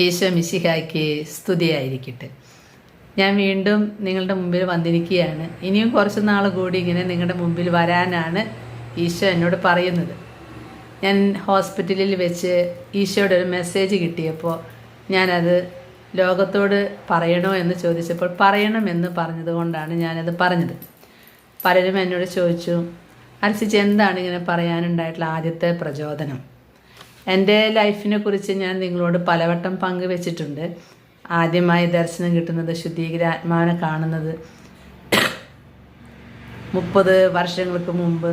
ഈശോ മിശിഹായ്ക്ക് സ്തുതിയായിരിക്കട്ടെ. ഞാൻ വീണ്ടും നിങ്ങളുടെ മുമ്പിൽ വന്നിരിക്കുകയാണ്. ഇനിയും കുറച്ച് നാൾ കൂടി ഇങ്ങനെ നിങ്ങളുടെ മുമ്പിൽ വരാനാണ് ഈശോ എന്നോട് പറയുന്നത്. ഞാൻ ഹോസ്പിറ്റലിൽ വെച്ച് ഈശോയുടെ ഒരു മെസ്സേജ് കിട്ടിയപ്പോൾ ഞാനത് ലോകത്തോട് പറയണോ എന്ന് ചോദിച്ചപ്പോൾ പറയണമെന്ന് പറഞ്ഞതുകൊണ്ടാണ് ഞാനത് പറഞ്ഞത്. പലരും എന്നോട് ചോദിച്ചു, അർച്ചിച്ച് എന്താണ് ഇങ്ങനെ പറയാനുണ്ടായിട്ടുള്ള ആദ്യത്തെ പ്രചോദനം? എൻ്റെ ലൈഫിനെ കുറിച്ച് ഞാൻ നിങ്ങളോട് പലവട്ടം പങ്കുവെച്ചിട്ടുണ്ട്. ആദ്യമായി ദർശനം കിട്ടുന്നത്, ശുദ്ധീകര ആത്മാവിനെ കാണുന്നത് 30 വർഷങ്ങൾക്ക് മുമ്പ്.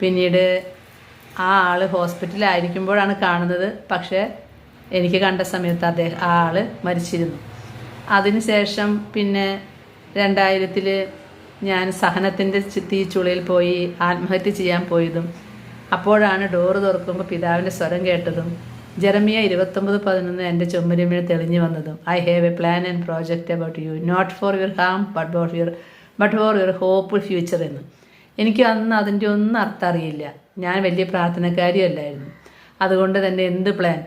പിന്നീട് ആ ആൾ ഹോസ്പിറ്റലായിരിക്കുമ്പോഴാണ് കാണുന്നത്. പക്ഷേ എനിക്ക് കണ്ട സമയത്ത് ആ ആൾ മരിച്ചിരുന്നു. അതിനുശേഷം പിന്നെ 2000 ഞാൻ സഹനത്തിൻ്റെ തീച്ചുളയിൽ പോയി ആത്മഹത്യ ചെയ്യാൻ പോയതും, അപ്പോഴാണ് ഡോറ് തുറക്കുമ്പോൾ പിതാവിൻ്റെ സ്വരം കേട്ടതും, ജെറമിയ 29:11 എൻ്റെ ചുമരുമേൽ തെളിഞ്ഞു വന്നതും, I have a plan and project about you, not for your ham but for your hopeful future എന്ന്. എനിക്ക് അന്ന് അതിൻ്റെ ഒന്നും അർത്ഥം അറിയില്ല. ഞാൻ വലിയ പ്രാർത്ഥനക്കാരിയല്ലായിരുന്നു. അതുകൊണ്ട് തന്നെ എന്ത് പ്ലാൻ?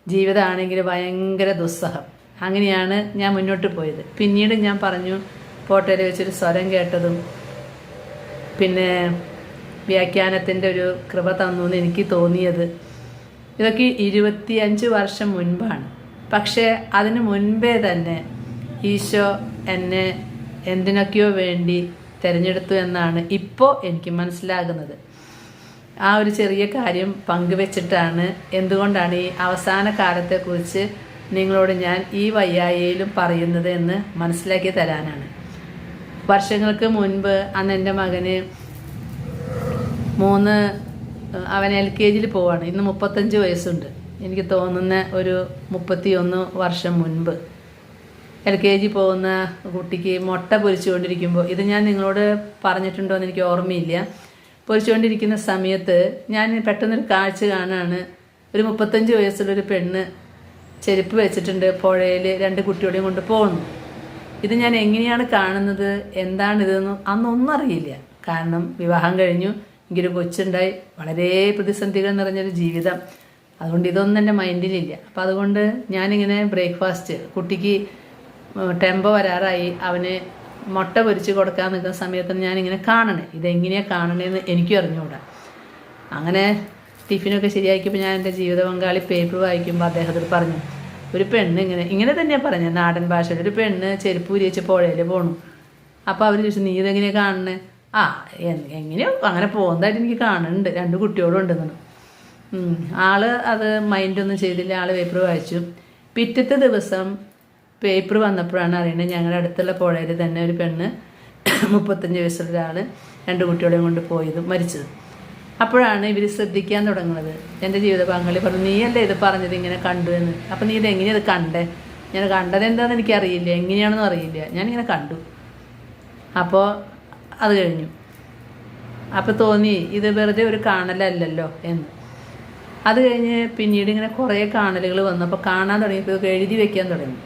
ജീവിതമാണെങ്കിൽ ഭയങ്കര ദുസ്സഹം. അങ്ങനെയാണ് ഞാൻ മുന്നോട്ട് പോയത്. പിന്നീട് ഞാൻ പറഞ്ഞു, പോട്ടയിൽ വെച്ചൊരു സ്വരം കേട്ടതും പിന്നെ വ്യാഖ്യാനത്തിൻ്റെ ഒരു കൃപ തന്നു എന്ന് എനിക്ക് തോന്നിയത്, ഇതൊക്കെ 25 വർഷം മുൻപാണ്. പക്ഷേ അതിന് മുൻപേ തന്നെ ഈശോ എന്നെ എന്തിനൊക്കെയോ വേണ്ടി തിരഞ്ഞെടുത്തു എന്നാണ് ഇപ്പോൾ എനിക്ക് മനസ്സിലാകുന്നത്. ആ ഒരു ചെറിയ കാര്യം പങ്കുവെച്ചിട്ടാണ് എന്തുകൊണ്ടാണ് ഈ അവസാന കാലത്തെക്കുറിച്ച് നിങ്ങളോട് ഞാൻ ഈ വയ്യായയിലും പറയുന്നത് എന്ന് മനസ്സിലാക്കി തരാനാണ്. വർഷങ്ങൾക്ക് മുൻപ് അന്ന് എൻ്റെ മകന് അവൻ LKGയിൽ പോവാണ്. ഇന്ന് 35 വയസ്സുണ്ട്. എനിക്ക് തോന്നുന്ന ഒരു 31 വർഷം മുൻപ് LKG പോകുന്ന കുട്ടിക്ക് മുട്ട പൊരിച്ചുകൊണ്ടിരിക്കുമ്പോൾ, ഇത് ഞാൻ നിങ്ങളോട് പറഞ്ഞിട്ടുണ്ടോ എന്ന് എനിക്ക് ഓർമ്മയില്ല. പൊരിച്ചുകൊണ്ടിരിക്കുന്ന സമയത്ത് ഞാൻ പെട്ടെന്നൊരു കാഴ്ച കാണാണ്. ഒരു 35 വയസ്സുള്ളൊരു പെണ്ണ് ചെരുപ്പ് വെച്ചിട്ടുണ്ട്, പുഴയിൽ 2 കുട്ടികളെയും കൊണ്ട് പോകുന്നു. ഇത് ഞാൻ എങ്ങനെയാണ് കാണുന്നത്, എന്താണിതെന്ന് അന്നൊന്നും അറിയില്ല. കാരണം വിവാഹം കഴിഞ്ഞു, എനിക്കൊരു കൊച്ചുണ്ടായി, വളരെ പ്രതിസന്ധികൾ നിറഞ്ഞൊരു ജീവിതം. അതുകൊണ്ട് ഇതൊന്നും എൻ്റെ മൈൻഡിലില്ല. അപ്പം അതുകൊണ്ട് ഞാനിങ്ങനെ ബ്രേക്ക്ഫാസ്റ്റ്, കുട്ടിക്ക് ടെമ്പോ വരാറായി, അവന് മുട്ട പൊരിച്ച് കൊടുക്കാൻ നിൽക്കുന്ന സമയത്ത് ഞാനിങ്ങനെ കാണണേ. ഇതെങ്ങനെയാണ് കാണണേന്ന് എനിക്കും അറിഞ്ഞുകൂടാ. അങ്ങനെ ടിഫിനൊക്കെ ശരിയാക്കിയപ്പോൾ ഞാൻ എൻ്റെ ജീവിത പങ്കാളി പേപ്പർ വായിക്കുമ്പോൾ അദ്ദേഹത്തോട് പറഞ്ഞു, ഒരു പെണ്ണ് ഇങ്ങനെ തന്നെയാണ് പറഞ്ഞത്, നാടൻ ഭാഷയിൽ. ഒരു പെണ്ണ് ചെരുപ്പ് ഉരിച്ച് പുഴയിൽ പോണു. അപ്പോൾ അവർ ചോദിച്ചു, നീ ഇതെങ്ങനെയാണ് കാണണേ? എങ്ങനെയോ അങ്ങനെ പോകുന്നതായിട്ട് എനിക്ക് കാണുന്നുണ്ട്, 2 കുട്ടികളും ഉണ്ടെന്നാണ്. ആള് അത് മൈൻഡൊന്നും ചെയ്തില്ല. ആള് പേപ്പർ വായിച്ചു. പിറ്റത്തെ ദിവസം പേപ്പർ വന്നപ്പോഴാണ് അറിയുന്നത്, ഞങ്ങളുടെ അടുത്തുള്ള പുഴയിൽ തന്നെ ഒരു പെണ്ണ് 35 വയസ്സുള്ള ഒരാൾ 2 കുട്ടികളെയും കൊണ്ട് പോയതും മരിച്ചത്. അപ്പോഴാണ് ഇവർ ശ്രദ്ധിക്കാൻ തുടങ്ങുന്നത്. എൻ്റെ ജീവിത പങ്കാളി പറഞ്ഞു, നീയല്ലേ ഇത് പറഞ്ഞത് ഇങ്ങനെ കണ്ടു എന്ന്. അപ്പം നീ ഇതെങ്ങനെയാണ് ഇത് കണ്ടേ? ഞാൻ കണ്ടത് എന്താണെന്ന് എനിക്കറിയില്ല, എങ്ങനെയാണെന്നും അറിയില്ല, ഞാനിങ്ങനെ കണ്ടു. അപ്പോൾ അത് കഴിഞ്ഞു. അപ്പോൾ തോന്നി ഇത് വെറുതെ ഒരു കാണലല്ലല്ലോ എന്ന്. അത് കഴിഞ്ഞ് പിന്നീട് ഇങ്ങനെ കുറേ കാണലുകൾ വന്നപ്പോൾ കാണാൻ തുടങ്ങിയപ്പോൾ ഇതൊക്കെ എഴുതി വെക്കാൻ തുടങ്ങി.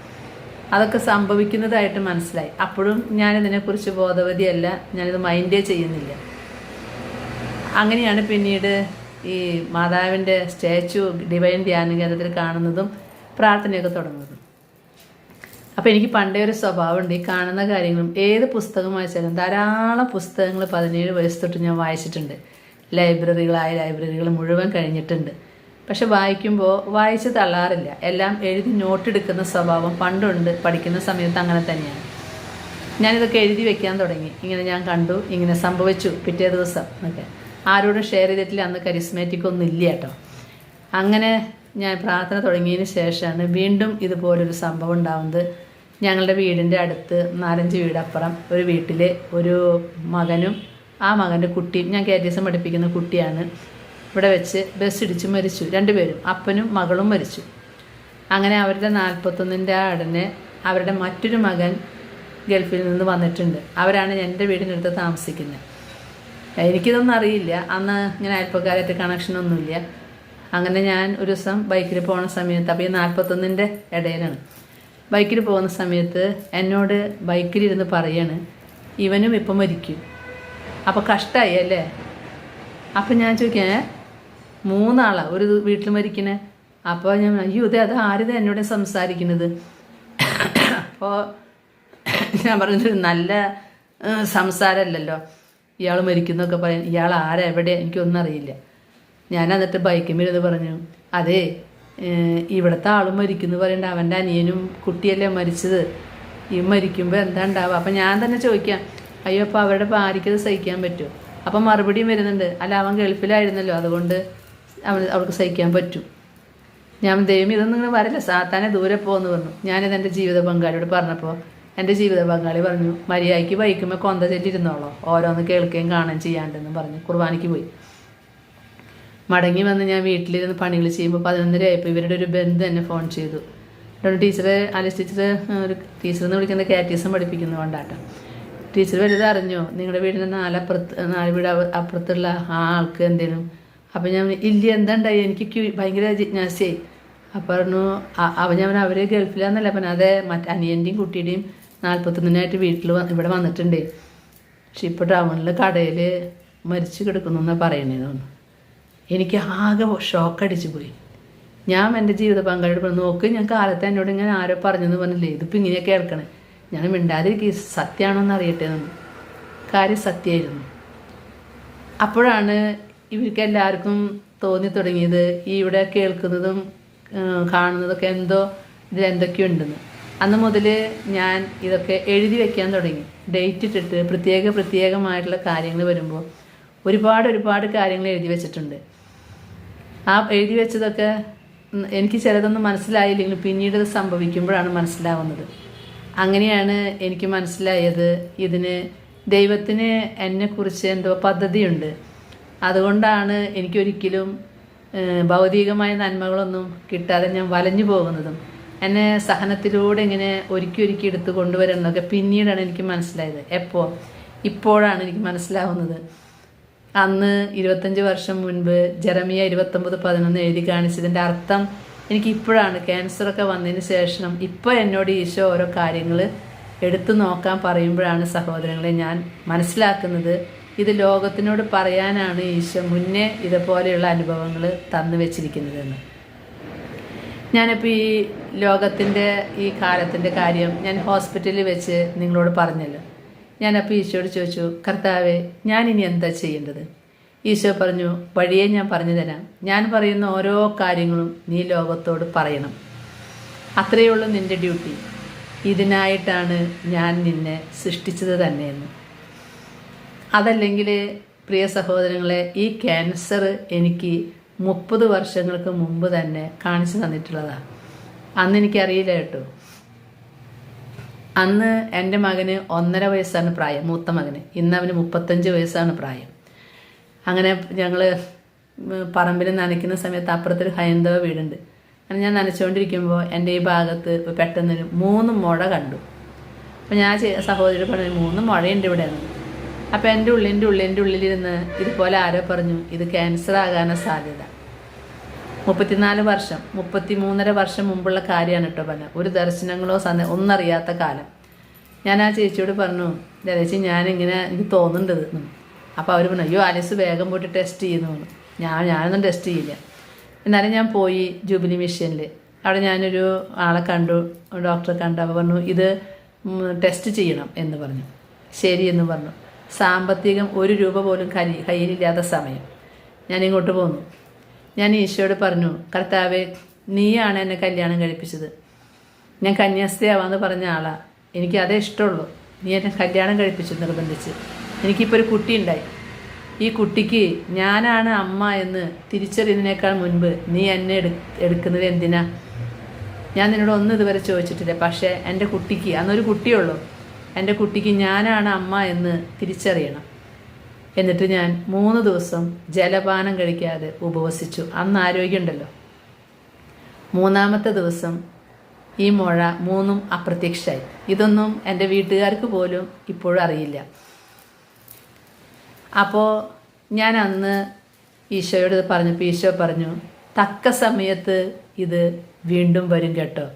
അതൊക്കെ സംഭവിക്കുന്നതായിട്ട് മനസ്സിലായി. അപ്പോഴും ഞാനിതിനെക്കുറിച്ച് ബോധവതിയല്ല, ഞാനിത് മൈൻഡേ ചെയ്യുന്നില്ല. അങ്ങനെയാണ് പിന്നീട് ഈ മാതാവിൻ്റെ സ്റ്റാച്ചു ഡിവൈൻ ധ്യാന കേന്ദ്രത്തിൽ കാണുന്നതും പ്രാർത്ഥനയൊക്കെ തുടങ്ങുന്നതും. അപ്പോൾ എനിക്ക് പണ്ടേ ഒരു സ്വഭാവമുണ്ട്, ഈ കാണുന്ന കാര്യങ്ങളും ഏത് പുസ്തകം വായിച്ചാലും, ധാരാളം പുസ്തകങ്ങൾ 17 വയസ്സ് തൊട്ട് ഞാൻ വായിച്ചിട്ടുണ്ട്. ലൈബ്രറികൾ മുഴുവൻ കഴിഞ്ഞിട്ടുണ്ട്. പക്ഷെ വായിക്കുമ്പോൾ വായിച്ച് തള്ളാറില്ല. എല്ലാം എഴുതി നോട്ടെടുക്കുന്ന സ്വഭാവം പണ്ടുണ്ട്. പഠിക്കുന്ന സമയത്ത് അങ്ങനെ തന്നെയാണ്. ഞാനിതൊക്കെ എഴുതി വെക്കാൻ തുടങ്ങി. ഇങ്ങനെ ഞാൻ കണ്ടു, ഇങ്ങനെ സംഭവിച്ചു, പിറ്റേ ദിവസം എന്നൊക്കെ. ആരോടും ഷെയർ ചെയ്തിട്ടില്ല. അന്ന് കരിസ്മാറ്റിക് ഒന്നും ഇല്ല കേട്ടോ. അങ്ങനെ ഞാൻ പ്രാർത്ഥന തുടങ്ങിയതിന് ശേഷമാണ് വീണ്ടും ഇതുപോലൊരു സംഭവം ഉണ്ടാവുന്നത്. ഞങ്ങളുടെ വീടിൻ്റെ അടുത്ത് 4-5 വീടപ്പുറം ഒരു വീട്ടിൽ ഒരു മകനും ആ മകൻ്റെ കുട്ടിയും, ഞാൻ KTSM പഠിപ്പിക്കുന്ന കുട്ടിയാണ്, ഇവിടെ വെച്ച് ബസ് ഇടിച്ച് മരിച്ചു. 2 പേരും, അപ്പനും മകളും മരിച്ചു. അങ്ങനെ അവരുടെ 41ൻ്റെ ഉടനെ അവരുടെ മറ്റൊരു മകൻ ഗൾഫിൽ നിന്ന് വന്നിട്ടുണ്ട്. അവരാണ് എൻ്റെ വീടിനടുത്ത് താമസിക്കുന്നത്. എനിക്കിതൊന്നും അറിയില്ല. അന്ന് ഇങ്ങനെ അയൽപ്പക്കാരായിട്ട് കണക്ഷനൊന്നുമില്ല. അങ്ങനെ ഞാൻ ഒരു ദിവസം ബൈക്കിൽ പോകുന്ന സമയത്ത്, അപ്പോൾ ഈ 41ൻ്റെ ഇടയിലാണ്, ബൈക്കിൽ പോകുന്ന സമയത്ത് എന്നോട് ബൈക്കിലിരുന്ന് പറയാണ്, ഇവനും ഇപ്പം മരിക്കും. അപ്പോൾ കഷ്ടമായി അല്ലേ? അപ്പം ഞാൻ ചോദിക്കാൻ, 3 ആളാണ് ഒരു വീട്ടിൽ മരിക്കണേ. അപ്പോൾ ഞാൻ അയ്യോ അത് ആരിത് എന്നോട് സംസാരിക്കുന്നത്. അപ്പോൾ ഞാൻ പറഞ്ഞൊരു നല്ല സംസാരമല്ലല്ലോ, ഇയാൾ മരിക്കുന്നൊക്കെ പറയാൻ, ഇയാൾ ആരാ എവിടെ എനിക്കൊന്നും അറിയില്ല. ഞാൻ എന്നിട്ട് ബൈക്കിന്മേലിത് പറഞ്ഞു, അതെ ഇവിടുത്തെ ആളും മരിക്കുന്നു പറയണ്ട, അവൻ്റെ അനിയനും കുട്ടിയല്ലേ മരിച്ചത്, ഈ മരിക്കുമ്പോൾ എന്താ ഉണ്ടാവുക. അപ്പം ഞാൻ തന്നെ ചോദിക്കാം, അയ്യോ അപ്പോൾ അവരുടെ ഭാര്യയ്ക്കത് സഹിക്കാൻ പറ്റുമോ? അപ്പം മറുപടിയും വരുന്നുണ്ട്, അല്ല അവൻ ഗൾഫിലായിരുന്നല്ലോ അതുകൊണ്ട് അവൾക്ക് സഹിക്കാൻ പറ്റും. ഞാൻ ദൈവം ഇതൊന്നും ഇങ്ങനെ വരില്ല, സാത്താനെ ദൂരെ പോകുമെന്ന് പറഞ്ഞു. ഞാനിത് എൻ്റെ ജീവിത പങ്കാളിയോട് പറഞ്ഞപ്പോൾ എൻ്റെ ജീവിത പങ്കാളി പറഞ്ഞു, മര്യാദയ്ക്ക് ബൈക്കുമ്പോൾ കൊന്ത ചെല്ലിരുന്നോളോ, ഓരോന്ന് കേൾക്കുകയും കാണുകയും ചെയ്യാണ്ടെന്ന് പറഞ്ഞു കുർബാനയ്ക്ക് പോയി. മടങ്ങി വന്ന് ഞാൻ വീട്ടിലിരുന്ന് പണികൾ ചെയ്യുമ്പോൾ 11:30 ആയപ്പോൾ ഇവരുടെ ഒരു ബന്ധു എന്നെ ഫോൺ ചെയ്തു. ടീച്ചറെ ആലിസ് ടീച്ചർ ഒരു ടീച്ചറെന്ന് വിളിക്കുന്ന കാറ്റീസം പഠിപ്പിക്കുന്നതുകൊണ്ടാട്ടോ. ടീച്ചർ വലുത് അറിഞ്ഞോ നിങ്ങളുടെ വീടിന് 4 വീട് അപ്പുറത്തുള്ള ആ ആൾക്ക് എന്തേലും? അപ്പം ഞാൻ ഇല്ല, എന്താ ഉണ്ടായി, എനിക്ക് ഭയങ്കര ജിജ്ഞാസയായി. അപ്പം പറഞ്ഞു അവർ ഗൾഫിലാന്നല്ല പറഞ്ഞു, അതെ അനിയൻ്റെയും കുട്ടിയുടെയും 41-നായിട്ട് ഇവിടെ വന്നിട്ടുണ്ട്, പക്ഷെ ഇപ്പോൾ ടൗണിൽ കടയിൽ മരിച്ചു കിടക്കുന്നു എന്നാണ് പറയണേന്ന് പറഞ്ഞു. എനിക്ക് ആകെ ഷോക്കടിച്ച് പോയി. ഞാൻ എൻ്റെ ജീവിത പങ്കാളിയോട് പറഞ്ഞു, നോക്ക് ഞാൻ കാലത്ത് എന്നോട് ഇങ്ങനെ ആരോ പറഞ്ഞെന്ന് പറഞ്ഞില്ലേ, ഇതിപ്പോൾ ഇങ്ങനെ കേൾക്കണേ, ഞാൻ മിണ്ടാതിരിക്കും സത്യമാണോ എന്ന് അറിയട്ടെ എന്ന്. കാര്യം സത്യമായിരുന്നു. അപ്പോഴാണ് ഇവർക്ക് എല്ലാവർക്കും തോന്നി തുടങ്ങിയത് ഈ ഇവിടെ കേൾക്കുന്നതും കാണുന്നതൊക്കെ ഇതിലെന്തൊക്കെയുണ്ടെന്ന്. അന്ന് മുതൽ ഞാൻ ഇതൊക്കെ എഴുതി വയ്ക്കാൻ തുടങ്ങി, ഡേറ്റ് ഇട്ടിട്ട് പ്രത്യേകമായിട്ടുള്ള കാര്യങ്ങൾ വരുമ്പോൾ ഒരുപാട് കാര്യങ്ങൾ എഴുതി വെച്ചിട്ടുണ്ട്. ആ എഴുതി വെച്ചതൊക്കെ എനിക്ക് ചിലതൊന്നും മനസ്സിലായില്ലെങ്കിലും പിന്നീട് ഇത് സംഭവിക്കുമ്പോഴാണ് മനസ്സിലാവുന്നത്. അങ്ങനെയാണ് എനിക്ക് മനസ്സിലായത്, ഇതിന് ദൈവത്തിന് എന്നെക്കുറിച്ച് എന്തോ പദ്ധതിയുണ്ട്. അതുകൊണ്ടാണ് എനിക്കൊരിക്കലും ഭൗതികമായ നന്മകളൊന്നും കിട്ടാതെ ഞാൻ വലഞ്ഞു പോകുന്നതും എന്നെ സഹനത്തിലൂടെ ഇങ്ങനെ ഒരുക്കി എടുത്ത് കൊണ്ടുവരുന്നതൊക്കെ പിന്നീടാണ് എനിക്ക് മനസ്സിലായത്. ഇപ്പോഴാണ് എനിക്ക് മനസ്സിലാവുന്നത്. അന്ന് 25 വർഷം മുൻപ് ജെറമിയ 29:11 എഴുതി കാണിച്ചതിൻ്റെ അർത്ഥം എനിക്കിപ്പോഴാണ്, ക്യാൻസറൊക്കെ വന്നതിന് ശേഷം ഇപ്പോൾ എന്നോട് ഈശോ ഓരോ കാര്യങ്ങൾ എടുത്തു നോക്കാൻ പറയുമ്പോഴാണ് സഹോദരങ്ങളെ ഞാൻ മനസ്സിലാക്കുന്നത്, ഇത് ലോകത്തിനോട് പറയാനാണ് ഈശോ മുന്നേ ഇതുപോലെയുള്ള അനുഭവങ്ങൾ തന്നു വെച്ചിരിക്കുന്നതെന്ന്. ഞാനിപ്പോൾ ഈ ലോകത്തിൻ്റെ ഈ കാലത്തിൻ്റെ കാര്യം ഞാൻ ഹോസ്പിറ്റലിൽ വെച്ച് നിങ്ങളോട് പറഞ്ഞല്ലോ. ഞാനപ്പോൾ ഈശോയോട് ചോദിച്ചു, കർത്താവേ ഞാനിനി എന്താ ചെയ്യേണ്ടത്? ഈശോ പറഞ്ഞു, വഴിയെ ഞാൻ പറഞ്ഞു തരാം, ഞാൻ പറയുന്ന ഓരോ കാര്യങ്ങളും നീ ലോകത്തോട് പറയണം, അത്രയേ ഉള്ളൂ നിൻ്റെ ഡ്യൂട്ടി, ഇതിനായിട്ടാണ് ഞാൻ നിന്നെ സൃഷ്ടിച്ചത് തന്നെയെന്ന്. അതല്ലെങ്കിൽ പ്രിയ സഹോദരങ്ങളെ, ഈ ക്യാൻസർ എനിക്ക് 30 വർഷങ്ങൾക്ക് മുമ്പ് തന്നെ കാണിച്ചു തന്നിട്ടുള്ളതാണ്. അന്ന് എനിക്കറിയില്ല കേട്ടോ. അന്ന് എൻ്റെ മകന് 1.5 വയസ്സാണ് പ്രായം, മൂത്ത മകന്. ഇന്ന് അവന് 35 വയസ്സാണ് പ്രായം. അങ്ങനെ ഞങ്ങൾ പറമ്പിൽ നനയ്ക്കുന്ന സമയത്ത് അപ്പുറത്തൊരു ഹൈന്ദവ വീടുണ്ട്. അങ്ങനെ ഞാൻ നനച്ചുകൊണ്ടിരിക്കുമ്പോൾ എൻ്റെ ഈ ഭാഗത്ത് പെട്ടെന്ന് 3 മുഴ കണ്ടു. അപ്പോൾ ഞാൻ സഹോദരി പറഞ്ഞു, 3 മുഴയുണ്ട് ഇവിടെ നിന്ന്. അപ്പോൾ എൻ്റെ ഉള്ളിലിരുന്ന് ഇതുപോലെ ആരോ പറഞ്ഞു, ഇത് ക്യാൻസർ ആകാനാണ് സാധ്യത. 34 വർഷം 33.5 വർഷം മുമ്പുള്ള കാര്യമാണ് കേട്ടോ പറഞ്ഞത്. ഒരു ദർശനങ്ങളോ ഒന്നറിയാത്ത കാലം. ഞാൻ ആ ചേച്ചിയോട് പറഞ്ഞു, ചേച്ചി ഞാനിങ്ങനെ എനിക്ക് തോന്നുന്നുണ്ട്. അപ്പോൾ അവർ പറഞ്ഞു, അയ്യോ ആലിസ് വേഗം പോയിട്ട് ടെസ്റ്റ് ചെയ്യുന്നു പറഞ്ഞു. ഞാനൊന്നും ടെസ്റ്റ് ചെയ്യില്ല. എന്നാലും ഞാൻ പോയി ജൂബിലി മിഷനിൽ. അവിടെ ഞാനൊരു ആളെ കണ്ടു, ഡോക്ടറെ കണ്ടു. അപ്പോൾ പറഞ്ഞു, ഇത് ടെസ്റ്റ് ചെയ്യണം എന്ന് പറഞ്ഞു. ശരി എന്ന് പറഞ്ഞു. സാമ്പത്തികം 1 രൂപ പോലും കയ്യിലില്ലാത്ത സമയം ഞാനിങ്ങോട്ട് പോന്നു. ഞാൻ ഈശോയോട് പറഞ്ഞു, കർത്താവേ നീയാണ് എന്നെ കല്യാണം കഴിപ്പിച്ചത്, ഞാൻ കന്യാസ്ത്രീയാവാന്ന് പറഞ്ഞ ആളാണ്, എനിക്ക് അതേ ഇഷ്ടമുള്ളൂ, നീ എന്നെ കല്യാണം കഴിപ്പിച്ചു നിർബന്ധിച്ച്. എനിക്കിപ്പോൾ ഒരു കുട്ടി ഉണ്ടായി. ഈ കുട്ടിക്ക് ഞാനാണ് അമ്മ എന്ന് തിരിച്ചറിയുന്നതിനേക്കാൾ മുൻപ് നീ എന്നെ എടുക്കുന്നത് എന്തിനാ? ഞാൻ നിന്നോട് ഒന്നും ഇതുവരെ ചോദിച്ചിട്ടില്ല. പക്ഷേ എൻ്റെ കുട്ടിക്ക്, അന്നൊരു കുട്ടിയുള്ളൂ, എൻ്റെ കുട്ടിക്ക് ഞാനാണ് അമ്മ എന്ന് തിരിച്ചറിയണം. എന്നിട്ട് ഞാൻ 3 ദിവസം ജലപാനം കഴിക്കാതെ ഉപവസിച്ചു. അന്ന് ആരോഗ്യമുണ്ടല്ലോ. 3-ാമത്തെ ദിവസം ഈ മുഴ 3ഉം അപ്രത്യക്ഷമായി. ഇതൊന്നും എൻ്റെ വീട്ടുകാർക്ക് പോലും ഇപ്പോഴും അറിയില്ല. അപ്പോൾ ഞാൻ അന്ന് ഈശോയോട് പറഞ്ഞപ്പോൾ ഈശോ പറഞ്ഞു, തക്ക സമയത്ത് ഇത് വീണ്ടും വരും കേട്ടോ.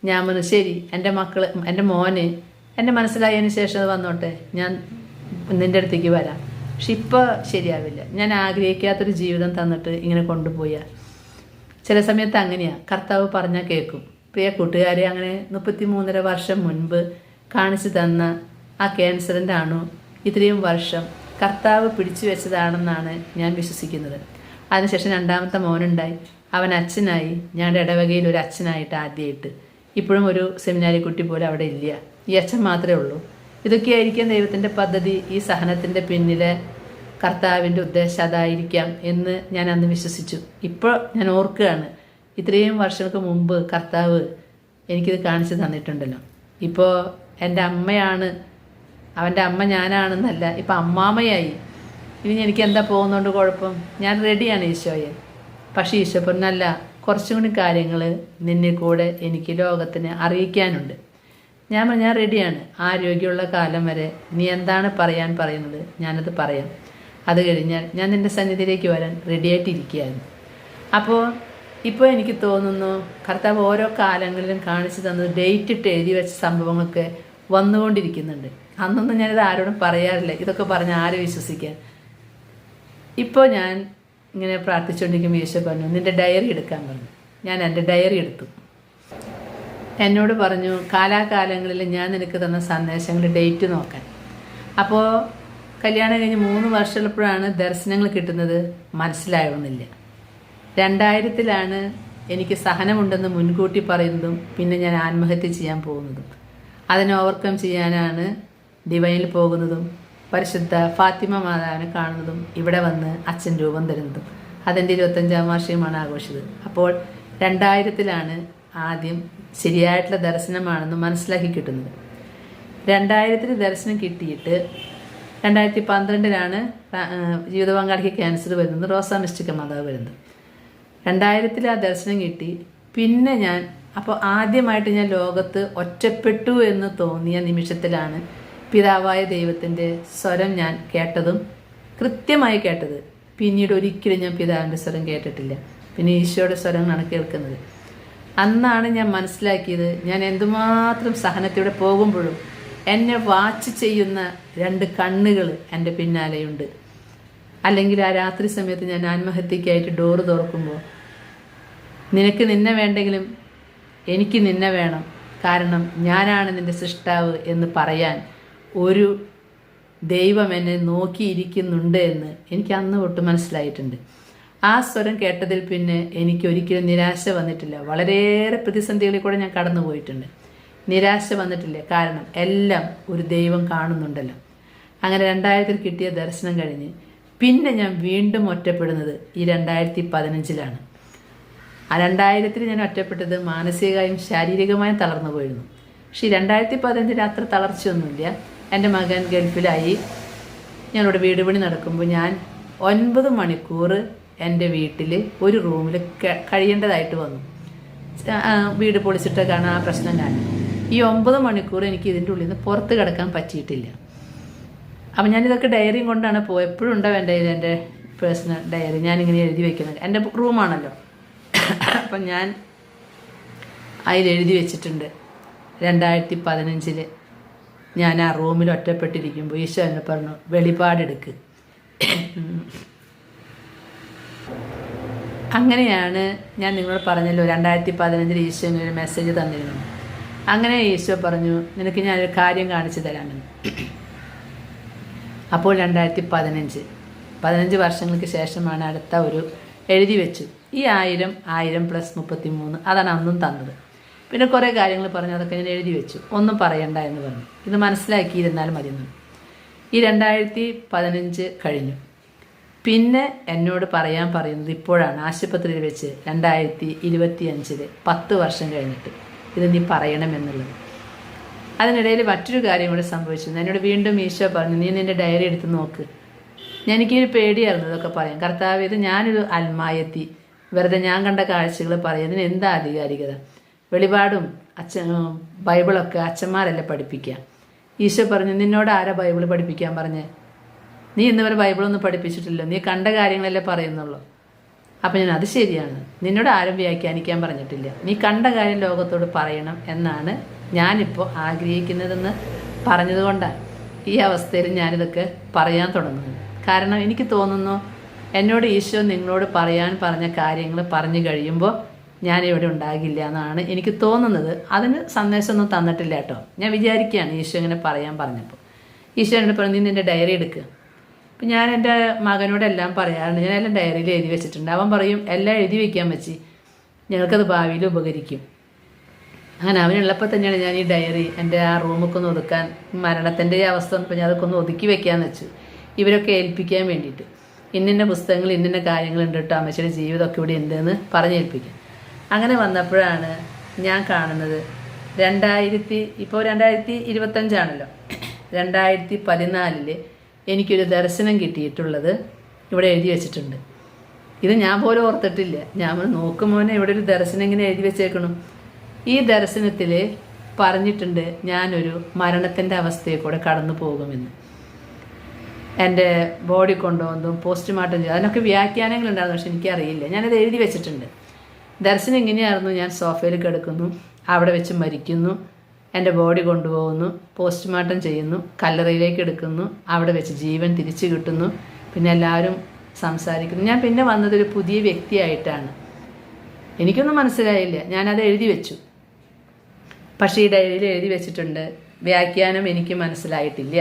ഞാൻ പറഞ്ഞു, ശരി, എൻ്റെ മോന് എൻ്റെ മനസ്സിലായതിന് ശേഷം അത് വന്നോട്ടെ, ഞാൻ നിൻ്റെ അടുത്തേക്ക് വരാം. പക്ഷെ ഇപ്പോൾ ശരിയാവില്ല. ഞാൻ ആഗ്രഹിക്കാത്തൊരു ജീവിതം തന്നിട്ട് ഇങ്ങനെ കൊണ്ടുപോയാൽ ചില സമയത്ത് അങ്ങനെയാണ്, കർത്താവ് പറഞ്ഞാൽ കേൾക്കും. പ്രിയ കൂട്ടുകാരെ, അങ്ങനെ 33.5 വർഷം മുൻപ് കാണിച്ചു തന്ന ആ ക്യാൻസറിൻ്റെ അണു ഇത്രയും വർഷം കർത്താവ് പിടിച്ചു വെച്ചതാണെന്നാണ് ഞാൻ വിശ്വസിക്കുന്നത്. അതിനുശേഷം രണ്ടാമത്തെ മോനുണ്ടായി, അവൻ അച്ഛനായി. ഞങ്ങളുടെ ഇടവകയിൽ ഒരു അച്ഛനായിട്ട് ആദ്യമായിട്ട്. ഇപ്പോഴും ഒരു സെമിനാരി കുട്ടി പോലും അവിടെ ഇല്ല, ഈ അച്ഛൻ മാത്രമേ ഉള്ളൂ. ഇതൊക്കെയായിരിക്കും ദൈവത്തിൻ്റെ പദ്ധതി. ഈ സഹനത്തിൻ്റെ പിന്നിലെ കർത്താവിൻ്റെ ഉദ്ദേശം അതായിരിക്കാം എന്ന് ഞാൻ അന്ന് വിശ്വസിച്ചു. ഇപ്പോൾ ഞാൻ ഓർക്കുകയാണ്, ഇത്രയും വർഷങ്ങൾക്ക് മുമ്പ് കർത്താവ് എനിക്കിത് കാണിച്ചു തന്നിട്ടുണ്ടല്ലോ. ഇപ്പോൾ എൻ്റെ അമ്മയാണ്, അവൻ്റെ അമ്മ ഞാനാണെന്നല്ല, ഇപ്പം അമ്മാമ്മയായി. ഇനി എനിക്ക് എന്താ പോകുന്നതുകൊണ്ട് കുഴപ്പം? ഞാൻ റെഡിയാണ് ഈശോയെ. പക്ഷേ ഈശോ പറഞ്ഞല്ല, കുറച്ചും കൂടി കാര്യങ്ങൾ നിന്നെ കൂടെ എനിക്ക് ലോകത്തിന് അറിയിക്കാനുണ്ട്. ഞാൻ റെഡിയാണ്. ആരോഗ്യമുള്ള കാലം വരെ നീ എന്താണ് പറയാൻ പറയുന്നത് ഞാനത് പറയാം. അത് കഴിഞ്ഞാൽ ഞാൻ നിൻ്റെ സന്നിധിയിലേക്ക് വരാൻ റെഡിയായിട്ടിരിക്കുകയായിരുന്നു. ഇപ്പോൾ എനിക്ക് തോന്നുന്നു കർത്താവ് ഓരോ കാലങ്ങളിലും കാണിച്ചു തന്നത് ഡേറ്റ് ഇട്ട് എഴുതി വെച്ച സംഭവങ്ങളൊക്കെ വന്നുകൊണ്ടിരിക്കുന്നുണ്ട്. അന്നൊന്നും ഞാനിത് ആരോടും പറയാറില്ല, ഇതൊക്കെ പറഞ്ഞ് ആരെ വിശ്വസിക്കാൻ. ഇപ്പോൾ ഞാൻ ഇങ്ങനെ പ്രാർത്ഥിച്ചുകൊണ്ടിരിക്കുമ്പോൾ ഈശോ പറഞ്ഞു, നിൻ്റെ ഡയറി എടുക്കാൻ പറഞ്ഞു. ഞാൻ എൻ്റെ ഡയറി എടുത്തു. എന്നോട് പറഞ്ഞു, കാലാകാലങ്ങളിൽ ഞാൻ നിനക്ക് തന്ന സന്ദേശങ്ങൾ ഡേറ്റ് നോക്കാൻ. അപ്പോൾ കല്യാണം കഴിഞ്ഞ് 3 വർഷമുള്ളപ്പോഴാണ് ദർശനങ്ങൾ കിട്ടുന്നത്, മനസ്സിലാവണമെന്നില്ല. 2000-ലാണ് എനിക്ക് സഹനമുണ്ടെന്ന് മുൻകൂട്ടി പറയുന്നതും പിന്നെ ഞാൻ ആത്മഹത്യ ചെയ്യാൻ പോകുന്നതും. അതിനെ ഓവർകം ചെയ്യാനാണ് ഡിവൈനിൽ പോകുന്നതും പരിശുദ്ധ ഫാത്തിമ മാതാവിനെ കാണുന്നതും ഇവിടെ വന്ന് അച്ഛൻ രൂപം തരുന്നതും. അതെൻ്റെ 25-ാം വാർഷികമാണ് ആഘോഷിച്ചത്. അപ്പോൾ 2000-ലാണ് ആദ്യം ശരിയായിട്ടുള്ള ദർശനമാണെന്ന് മനസ്സിലാക്കി കിട്ടുന്നത്. 2000-ൽ ദർശനം കിട്ടിയിട്ട് 2012-ലാണ് ജീവിത പങ്കാളിക്ക് ക്യാൻസർ വരുന്നത്, റോസാ മിസ്റ്റിക്ക മാതാവ് വരുന്നത്. 2000-ൽ ആ ദർശനം കിട്ടി. പിന്നെ ഞാൻ ആദ്യമായിട്ട് ഞാൻ ലോകത്ത് ഒറ്റപ്പെട്ടു എന്ന് തോന്നിയ നിമിഷത്തിലാണ് പിതാവായ ദൈവത്തിൻ്റെ സ്വരം ഞാൻ കേട്ടതും കൃത്യമായി കേട്ടത്. പിന്നീട് ഒരിക്കലും ഞാൻ പിതാവിൻ്റെ സ്വരം കേട്ടിട്ടില്ല. പിന്നെ ഈശോയുടെ സ്വരങ്ങളാണ് കേൾക്കുന്നത്. അന്നാണ് ഞാൻ മനസ്സിലാക്കിയത്, ഞാൻ എന്തുമാത്രം സഹനത്തിലൂടെ പോകുമ്പോഴും എന്നെ വാച്ച് ചെയ്യുന്ന 2 കണ്ണുകൾ എൻ്റെ പിന്നാലെയുണ്ട്. അല്ലെങ്കിൽ ആ രാത്രി സമയത്ത് ഞാൻ ആത്മഹത്യക്കായിട്ട് ഡോറ് തുറക്കുമ്പോൾ, നിനക്ക് നിന്നെ വേണ്ടെങ്കിലും എനിക്ക് നിന്നെ വേണം, കാരണം ഞാനാണ് നിൻ്റെ സൃഷ്ടാവ് എന്ന് പറയാൻ ഒരു ദൈവം എന്നെ നോക്കിയിരിക്കുന്നുണ്ട് എന്ന് എനിക്ക് അന്ന് തൊട്ട് മനസ്സിലായിട്ടുണ്ട്. ആ സ്വരം കേട്ടതിൽ പിന്നെ എനിക്കൊരിക്കലും നിരാശ വന്നിട്ടില്ല. വളരെയേറെ പ്രതിസന്ധികളിൽ കൂടെ ഞാൻ കടന്നു പോയിട്ടുണ്ട്. നിരാശ വന്നിട്ടില്ല, കാരണം എല്ലാം ഒരു ദൈവം കാണുന്നുണ്ടല്ലോ. അങ്ങനെ 2000-ൽ കിട്ടിയ ദർശനം കഴിഞ്ഞ് പിന്നെ ഞാൻ വീണ്ടും ഒറ്റപ്പെടുന്നത് ഈ 2015-ലാണ്. ആ 2000-ൽ ഞാൻ ഒറ്റപ്പെട്ടത് മാനസികമായും ശാരീരികമായും തളർന്നു പോയിരുന്നു. പക്ഷേ 2015-ൽ അത്ര തളർച്ചയൊന്നുമില്ല. എൻ്റെ മകൻ ഗൾഫിലായി. ഞങ്ങളുടെ വീട് പണി നടക്കുമ്പോൾ ഞാൻ 9 മണിക്കൂർ എൻ്റെ വീട്ടിൽ ഒരു റൂമിൽ കഴിയേണ്ടതായിട്ട് വന്നു. വീട് പൊളിച്ചിട്ട് കാണാൻ ആ പ്രശ്നം കാണും. ഈ 9 മണിക്കൂർ എനിക്ക് ഇതിൻ്റെ ഉള്ളിൽ നിന്ന് പുറത്ത് കിടക്കാൻ പറ്റിയിട്ടില്ല. അപ്പം ഞാനിതൊക്കെ ഡയറിയും കൊണ്ടാണ് പോയത്. എപ്പോഴും ഉണ്ടാവും എൻ്റെ കയ്യിൽ എൻ്റെ പേഴ്സണൽ ഡയറി. ഞാനിങ്ങനെ എഴുതി വയ്ക്കുന്നത്, എൻ്റെ റൂമാണല്ലോ. അപ്പം ഞാൻ അതിൽ എഴുതി വെച്ചിട്ടുണ്ട്, 2015 ഞാൻ ആ റൂമിൽ ഒറ്റപ്പെട്ടിരിക്കുമ്പോൾ ഈശോ എന്നെ പറഞ്ഞു, വെളിപാടെടുക്ക്. അങ്ങനെയാണ് ഞാൻ നിങ്ങളോട് പറഞ്ഞല്ലോ 2015 ഈശോ ഒരു മെസ്സേജ് തന്നിരുന്നു. അങ്ങനെ ഈശോ പറഞ്ഞു, നിനക്ക് ഞാനൊരു കാര്യം കാണിച്ചു തരാമെന്ന്. അപ്പോൾ 2015 വർഷങ്ങൾക്ക് ശേഷമാണ് അടുത്ത ഒരു എഴുതി വെച്ചു. ഈ 1000 + 33 അതാണ് അന്നും തന്നത്. പിന്നെ കുറേ കാര്യങ്ങൾ പറഞ്ഞു, അതൊക്കെ ഞാൻ എഴുതി വെച്ചു. ഒന്നും പറയണ്ട എന്ന് പറഞ്ഞു, ഇത് മനസ്സിലാക്കിയിരുന്നാൽ മതിയെന്നു. ഈ 2015 കഴിഞ്ഞു. പിന്നെ എന്നോട് പറയാൻ പറയുന്നത് ഇപ്പോഴാണ്, ആശുപത്രിയിൽ വെച്ച് 2025 10 വർഷം കഴിഞ്ഞിട്ട് ഇത് നീ പറയണമെന്നുള്ളത്. അതിനിടയിൽ മറ്റൊരു കാര്യം കൂടെ സംഭവിച്ചു. എന്നോട് വീണ്ടും ഈശോ പറഞ്ഞു, നീ നിൻ്റെ ഡയറി എടുത്ത് നോക്ക്. എനിക്കൊരു പേടിയായിരുന്നു ഇതൊക്കെ പറയാം. കർത്താവ്, ഇത് ഞാനൊരു അൽമായെത്തി വെറുതെ ഞാൻ കണ്ട കാഴ്ചകൾ പറയുന്നതിന് എന്താ ആധികാരികത? വെളിപാടും ബൈബിളൊക്കെ അച്ഛന്മാരല്ലേ പഠിപ്പിക്കുക. ഈശോ പറഞ്ഞു, നിന്നോട് ആരാ ബൈബിൾ പഠിപ്പിക്കാൻ പറഞ്ഞേ? നീ ഇന്നുവരെ ബൈബിളൊന്നും പഠിപ്പിച്ചിട്ടില്ല, നീ കണ്ട കാര്യങ്ങളല്ലേ പറയുന്നുള്ളൂ. അപ്പം ഞാൻ, അത് ശരിയാണ്, നിന്നോട് ആരും വ്യാഖ്യാനിക്കാൻ പറഞ്ഞിട്ടില്ല, നീ കണ്ട കാര്യം ലോകത്തോട് പറയണം എന്നാണ് ഞാനിപ്പോൾ ആഗ്രഹിക്കുന്നതെന്ന് പറഞ്ഞതുകൊണ്ടാണ് ഈ അവസ്ഥയിൽ ഞാനിതൊക്കെ പറയാൻ തുടങ്ങുന്നത്. കാരണം എനിക്ക് തോന്നുന്നു എന്നോട് ഈശോ നിങ്ങളോട് പറഞ്ഞ കാര്യങ്ങൾ പറഞ്ഞു കഴിയുമ്പോൾ ഞാനിവിടെ ഉണ്ടാകില്ല എന്നാണ് എനിക്ക് തോന്നുന്നത്. അതിന് സന്ദേശമൊന്നും തന്നിട്ടില്ല കേട്ടോ. ഞാൻ വിചാരിക്കുകയാണ് ഈശോ ഇങ്ങനെ പറയാൻ പറഞ്ഞപ്പോൾ. ഈശോ എന്നോട് പറഞ്ഞു, നീ നിൻ്റെ ഡയറി എടുക്കുക. അപ്പം ഞാൻ എൻ്റെ മകനോടെല്ലാം പറയാറുണ്ട്, ഞാൻ എല്ലാം ഡയറിയിൽ എഴുതി വെച്ചിട്ടുണ്ട്. അവൻ പറയും എല്ലാം എഴുതി വയ്ക്കാൻ വെച്ച്, ഞങ്ങൾക്കത് ഭാവിയിൽ ഉപകരിക്കും. അങ്ങനെ അവനുള്ളപ്പോൾ തന്നെയാണ് ഞാൻ ഈ ഡയറി എൻ്റെ ആ റൂമൊക്കെ ഒന്ന് ഒതുക്കാൻ, മരണത്തിൻ്റെ അവസ്ഥ വന്നപ്പോൾ ഞാൻ അതൊക്കെ ഒന്ന് ഒതുക്കി വെക്കാമെന്ന് വെച്ചു, ഇവരൊക്കെ ഏൽപ്പിക്കാൻ വേണ്ടിയിട്ട്. ഇന്നിന്ന പുസ്തകങ്ങൾ ഇന്നിന്ന കാര്യങ്ങളുണ്ട് കേട്ടോ, അമ്മച്ചിയുടെ ജീവിതമൊക്കെ ഇവിടെ ഉണ്ടെന്ന് പറഞ്ഞേൽപ്പിക്കാം. അങ്ങനെ വന്നപ്പോഴാണ് ഞാൻ കാണുന്നത് 2025 2014 എനിക്കൊരു ദർശനം കിട്ടിയിട്ടുള്ളത് ഇവിടെ എഴുതി വെച്ചിട്ടുണ്ട്. ഇത് ഞാൻ പോലും ഓർത്തിട്ടില്ല. ഞാൻ നോക്കുമോനെ ഇവിടെ ഒരു ദർശനം ഇങ്ങനെ എഴുതി വെച്ചേക്കണം. ഈ ദർശനത്തിൽ പറഞ്ഞിട്ടുണ്ട് ഞാനൊരു മരണത്തിൻ്റെ അവസ്ഥയെ കൂടെ കടന്നു പോകുമെന്ന്. എൻ്റെ ബോഡി കൊണ്ടുവന്നതും പോസ്റ്റ്മോർട്ടം ചെയ്തു, അതിനൊക്കെ വ്യാഖ്യാനങ്ങളുണ്ടായിരുന്നു, പക്ഷെ എനിക്കറിയില്ല. ഞാനത് എഴുതി വെച്ചിട്ടുണ്ട്. ദർശനം ഇങ്ങനെയായിരുന്നു, ഞാൻ സോഫയിൽ കിടക്കുന്നു, അവിടെ വെച്ച് മരിക്കുന്നു, എൻ്റെ ബോഡി കൊണ്ടുപോകുന്നു, പോസ്റ്റ്മോർട്ടം ചെയ്യുന്നു, കല്ലറയിലേക്ക് എടുക്കുന്നു, അവിടെ വെച്ച് ജീവൻ തിരിച്ചു കിട്ടുന്നു, പിന്നെ എല്ലാവരും സംസാരിക്കുന്നു. ഞാൻ പിന്നെ വന്നതൊരു പുതിയ വ്യക്തിയായിട്ടാണ്. എനിക്കൊന്നും മനസ്സിലായില്ല, ഞാനത് എഴുതി വെച്ചു. പക്ഷേ ഈ ഡയറിയിൽ എഴുതി വെച്ചിട്ടുണ്ട്, വ്യാഖ്യാനം എനിക്ക് മനസ്സിലായിട്ടില്ല.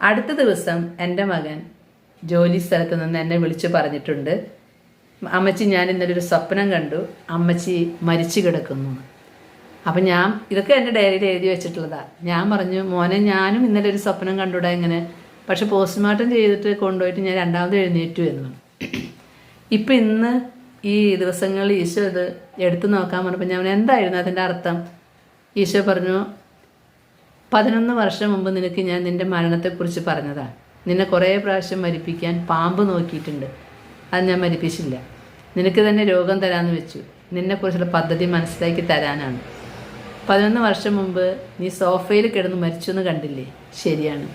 അടുത്ത ദിവസം എൻ്റെ മകൻ ജോലി സ്ഥലത്ത് നിന്ന് എന്നെ വിളിച്ചു പറഞ്ഞിട്ടുണ്ട്, അമ്മച്ചി ഞാൻ ഇന്നലെ ഒരു സ്വപ്നം കണ്ടു, അമ്മച്ചി മരിച്ചു കിടക്കുന്നു. അപ്പം ഇതൊക്കെ എൻ്റെ ഡയറിയിൽ എഴുതി വെച്ചിട്ടുള്ളതാണ്. ഞാൻ പറഞ്ഞു, മോനെ ഞാനും ഇന്നലെ ഒരു സ്വപ്നം കണ്ടുകൂടാ ഇങ്ങനെ, പക്ഷെ പോസ്റ്റ്മോർട്ടം ചെയ്തിട്ട് കൊണ്ടുപോയിട്ട് ഞാൻ രണ്ടാമത് എഴുന്നേറ്റു എന്ന്. ഇപ്പം ഇന്ന് ഈ ദിവസങ്ങളിൽ ഈശോ ഇത് എടുത്തു നോക്കാൻ പറഞ്ഞപ്പോൾ ഞാൻ എന്തായിരുന്നു അതിൻ്റെ അർത്ഥം? ഈശോ പറഞ്ഞു, 11 വർഷം മുമ്പ് നിനക്ക് ഞാൻ നിൻ്റെ മരണത്തെക്കുറിച്ച് പറഞ്ഞതാണ്. നിന്നെ കുറേ പ്രാവശ്യം മരിപ്പിക്കാൻ പാമ്പ് നോക്കിയിട്ടുണ്ട്, അത് ഞാൻ മരിപ്പിച്ചില്ല. നിനക്ക് തന്നെ രോഗം തരാമെന്ന് വെച്ചു, നിന്നെക്കുറിച്ചുള്ള പദ്ധതി മനസ്സിലാക്കി തരാനാണ്. 11 വർഷം മുമ്പ് നീ സോഫയിൽ കിടന്ന് മരിച്ചു എന്ന് കണ്ടില്ലേ? ശരിയാണ്.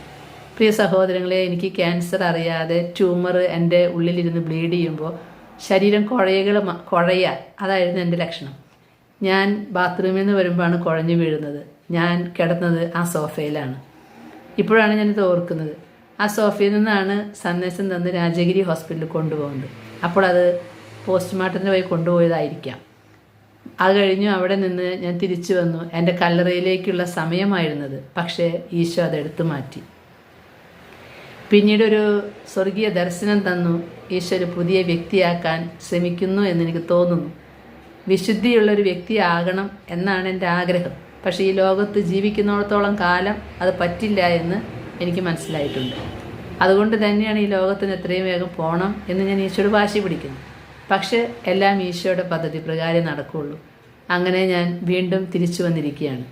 പ്രിയ സഹോദരങ്ങളെ, എനിക്ക് ക്യാൻസർ അറിയാതെ ട്യൂമർ എൻ്റെ ഉള്ളിലിരുന്ന് ബ്ലീഡ് ചെയ്യുമ്പോൾ ശരീരം കുഴയുക, അതായിരുന്നു എൻ്റെ ലക്ഷണം. ഞാൻ ബാത്റൂമിൽ നിന്ന് വരുമ്പോഴാണ് കുഴഞ്ഞു വീഴുന്നത്. ഞാൻ കിടന്നത് ആ സോഫയിലാണ്. ഇപ്പോഴാണ് ഞാനിത് ഓർക്കുന്നത്. ആ സോഫയിൽ നിന്നാണ് സന്ദേശം തന്ന് രാജഗിരി ഹോസ്പിറ്റലിൽ കൊണ്ടുപോകുന്നത്. അപ്പോൾ അത് പോസ്റ്റ്മോർട്ടത്തിന് പോയി കൊണ്ടുപോയതായിരിക്കാം. അത് കഴിഞ്ഞു അവിടെ നിന്ന് ഞാൻ തിരിച്ചു വന്നു. എൻ്റെ കല്ലറയിലേക്കുള്ള സമയമായിരുന്നത്, പക്ഷേ ഈശോ അതെടുത്തു മാറ്റി. പിന്നീടൊരു സ്വർഗീയ ദർശനം തന്നു. ഈശോ ഒരു പുതിയ വ്യക്തിയാക്കാൻ ശ്രമിക്കുന്നു എന്നെനിക്ക് തോന്നുന്നു. വിശുദ്ധിയുള്ളൊരു വ്യക്തിയാകണം എന്നാണ് എൻ്റെ ആഗ്രഹം. പക്ഷേ ഈ ലോകത്ത് ജീവിക്കുന്നിടത്തോളം കാലം അത് പറ്റില്ല എന്ന് എനിക്ക് മനസ്സിലായിട്ടുണ്ട്. അതുകൊണ്ട് തന്നെയാണ് ഈ ലോകത്തിന് എത്രയും വേഗം പോകണം എന്ന് ഞാൻ ഈശോയോട് വാശി പിടിക്കുന്നു. പക്ഷേ എല്ലാം ഈശോയുടെ പദ്ധതി പ്രകാരം നടക്കുകയുള്ളൂ. അങ്ങനെ ഞാൻ വീണ്ടും തിരിച്ചു വന്നിരിക്കുകയാണ്.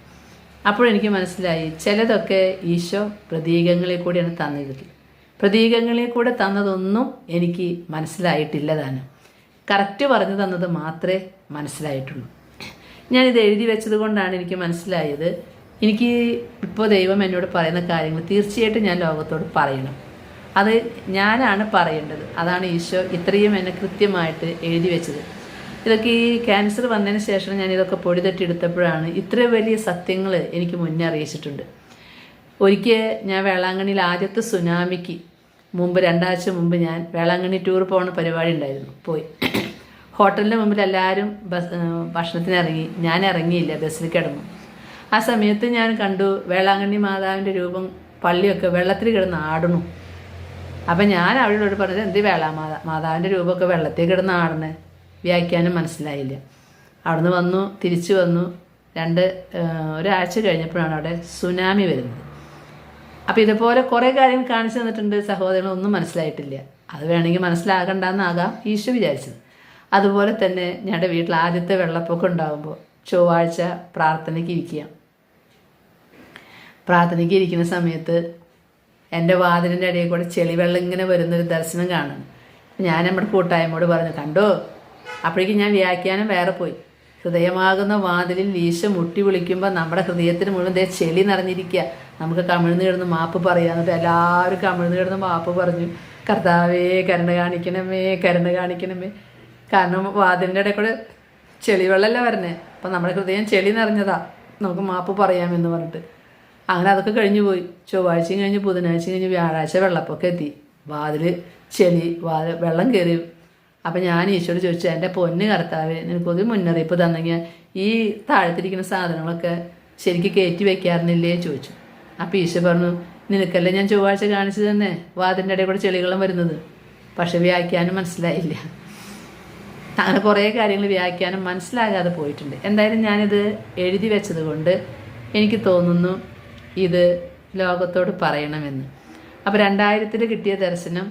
അപ്പോഴെനിക്ക് മനസ്സിലായി, ചിലതൊക്കെ ഈശോ പ്രതീകങ്ങളിൽ കൂടിയാണ് തന്നത്. പ്രതീകങ്ങളിൽ കൂടെ തന്നതൊന്നും എനിക്ക് മനസ്സിലായിട്ടില്ല താനും. കറക്റ്റ് പറഞ്ഞു തന്നത് മാത്രമേ മനസ്സിലായിട്ടുള്ളൂ. ഞാനിത് എഴുതി വെച്ചത് കൊണ്ടാണ് എനിക്ക് മനസ്സിലായത്, എനിക്ക് ഇപ്പോൾ ദൈവം എന്നോട് പറയുന്ന കാര്യങ്ങൾ തീർച്ചയായിട്ടും ഞാൻ ലോകത്തോട് പറയണം. അത് ഞാനാണ് പറയേണ്ടത്. അതാണ് ഈശോ ഇത്രയും എന്നെ കൃത്യമായിട്ട് എഴുതി വെച്ചത്. ഇതൊക്കെ ഈ ക്യാൻസർ വന്നതിന് ശേഷം ഞാൻ ഇതൊക്കെ പൊടി തട്ടിയെടുത്തപ്പോഴാണ് ഇത്ര വലിയ സത്യങ്ങൾ എനിക്ക് മുന്നേ അറിയിച്ചിട്ടുണ്ട്. ഒരിക്കൽ ഞാൻ വേളാങ്കണ്ണിയിൽ ആദ്യത്തെ സുനാമിക്ക് മുമ്പ് 2 ആഴ്ച മുമ്പ് ഞാൻ വേളാങ്കണ്ണി ടൂർ പോകുന്ന പരിപാടി ഉണ്ടായിരുന്നു. പോയി ഹോട്ടലിൻ്റെ മുമ്പിൽ എല്ലാവരും ഭക്ഷണത്തിന് ഇറങ്ങി, ഞാൻ ഇറങ്ങിയില്ല, ബസ്സിൽ കിടന്നു. ആ സമയത്ത് ഞാൻ കണ്ടു വേളാങ്കണ്ണി മാതാവിൻ്റെ രൂപം പള്ളിയൊക്കെ വെള്ളത്തിൽ കിടന്ന് ആടണു. അപ്പം ഞാൻ അവളോട് പറഞ്ഞത്, എന്ത് മാതാവിൻ്റെ രൂപമൊക്കെ വെള്ളത്തിൽ കിടന്ന് ആടണേ? വ്യാഖ്യാനം മനസ്സിലായില്ല. അവിടുന്ന് വന്നു, തിരിച്ചു വന്നു. ഒരാഴ്ച കഴിഞ്ഞപ്പോഴാണ് അവിടെ സുനാമി വരുന്നത്. അപ്പോൾ ഇതുപോലെ കുറേ കാര്യങ്ങൾ കാണിച്ചു തന്നിട്ടുണ്ട് സഹോദരങ്ങളൊന്നും മനസ്സിലായിട്ടില്ല. അത് വേണമെങ്കിൽ മനസ്സിലാകണ്ടെന്നാകാം ഈശോ വിചാരിച്ചത്. അതുപോലെ തന്നെ ഞങ്ങളുടെ വീട്ടിൽ ആദ്യത്തെ വെള്ളപ്പൊക്കം ഉണ്ടാകുമ്പോൾ ചൊവ്വാഴ്ച പ്രാർത്ഥനയ്ക്ക് ഇരിക്കുന്ന സമയത്ത് എൻ്റെ വാതിലിൻ്റെ ഇടയിൽ കൂടെ ചെളിവെള്ളം ഇങ്ങനെ വരുന്നൊരു ദർശനം കാണുന്നു. ഞാൻ നമ്മുടെ കൂട്ടായ്മയോട് പറഞ്ഞു, കണ്ടോ? അപ്പോഴേക്കും ഞാൻ വ്യാഖ്യാനം വേറെ പോയി. ഹൃദയമാകുന്ന വാതിലിൽ ഈശോ മുട്ടി വിളിക്കുമ്പോൾ നമ്മുടെ ഹൃദയത്തിന് മുഴുവൻ ചെളി നിറഞ്ഞിരിക്കുക. നമുക്ക് കമിഴ്ന്ന് കിടന്ന് മാപ്പ് പറയാം. എന്നിട്ട് എല്ലാവരും കമിഴ്ന്ന് കിടന്ന് മാപ്പ് പറഞ്ഞു, കർത്താവേ കരുണ കാണിക്കണമേ, കരുണ കാണിക്കണമേ. കാരണം വാതിലിൻ്റെ ഇടയിൽ കൂടെ ചെളിവെള്ളമല്ല വരണേ. അപ്പം നമ്മുടെ ഹൃദയം ചെളി നിറഞ്ഞതാ, നമുക്ക് മാപ്പ് പറയാമെന്ന് പറഞ്ഞിട്ട് അങ്ങനെ അതൊക്കെ കഴിഞ്ഞു പോയി. ചൊവ്വാഴ്ചയും കഴിഞ്ഞ് ബുധനാഴ്ചയും കഴിഞ്ഞ് വ്യാഴാഴ്ച വെള്ളപ്പൊക്കം എത്തി. വാതിൽ ചെളി വെള്ളം കയറി. അപ്പം ഞാൻ ഈശോട് ചോദിച്ചു, എൻ്റെ പൊന്ന് കർത്താവേ, നിനക്കൊരു മുന്നറിയിപ്പ് തന്നെങ്കിൽ ഈ താഴത്തിരിക്കുന്ന സാധനങ്ങളൊക്കെ ശരിക്ക് കയറ്റി വെക്കാറുന്നില്ലേ ചോദിച്ചു. അപ്പം ഈശോ പറഞ്ഞു, നിനക്കല്ലേ ഞാൻ ചൊവ്വാഴ്ച കാണിച്ചു തന്നെ വാതിൻ്റെ ഇടയിൽ കൂടെ ചെളികളും വരുന്നത്. പക്ഷെ വ്യാഖ്യാനം മനസ്സിലായില്ല. അങ്ങനെ കുറേ കാര്യങ്ങൾ വ്യാഖ്യാനം മനസ്സിലാകാതെ പോയിട്ടുണ്ട്. എന്തായാലും ഞാനിത് എഴുതി വെച്ചത് കൊണ്ട് എനിക്ക് തോന്നുന്നു ഇത് ലോകത്തോട് പറയണമെന്ന്. അപ്പോൾ 2000 കിട്ടിയ ദർശനം,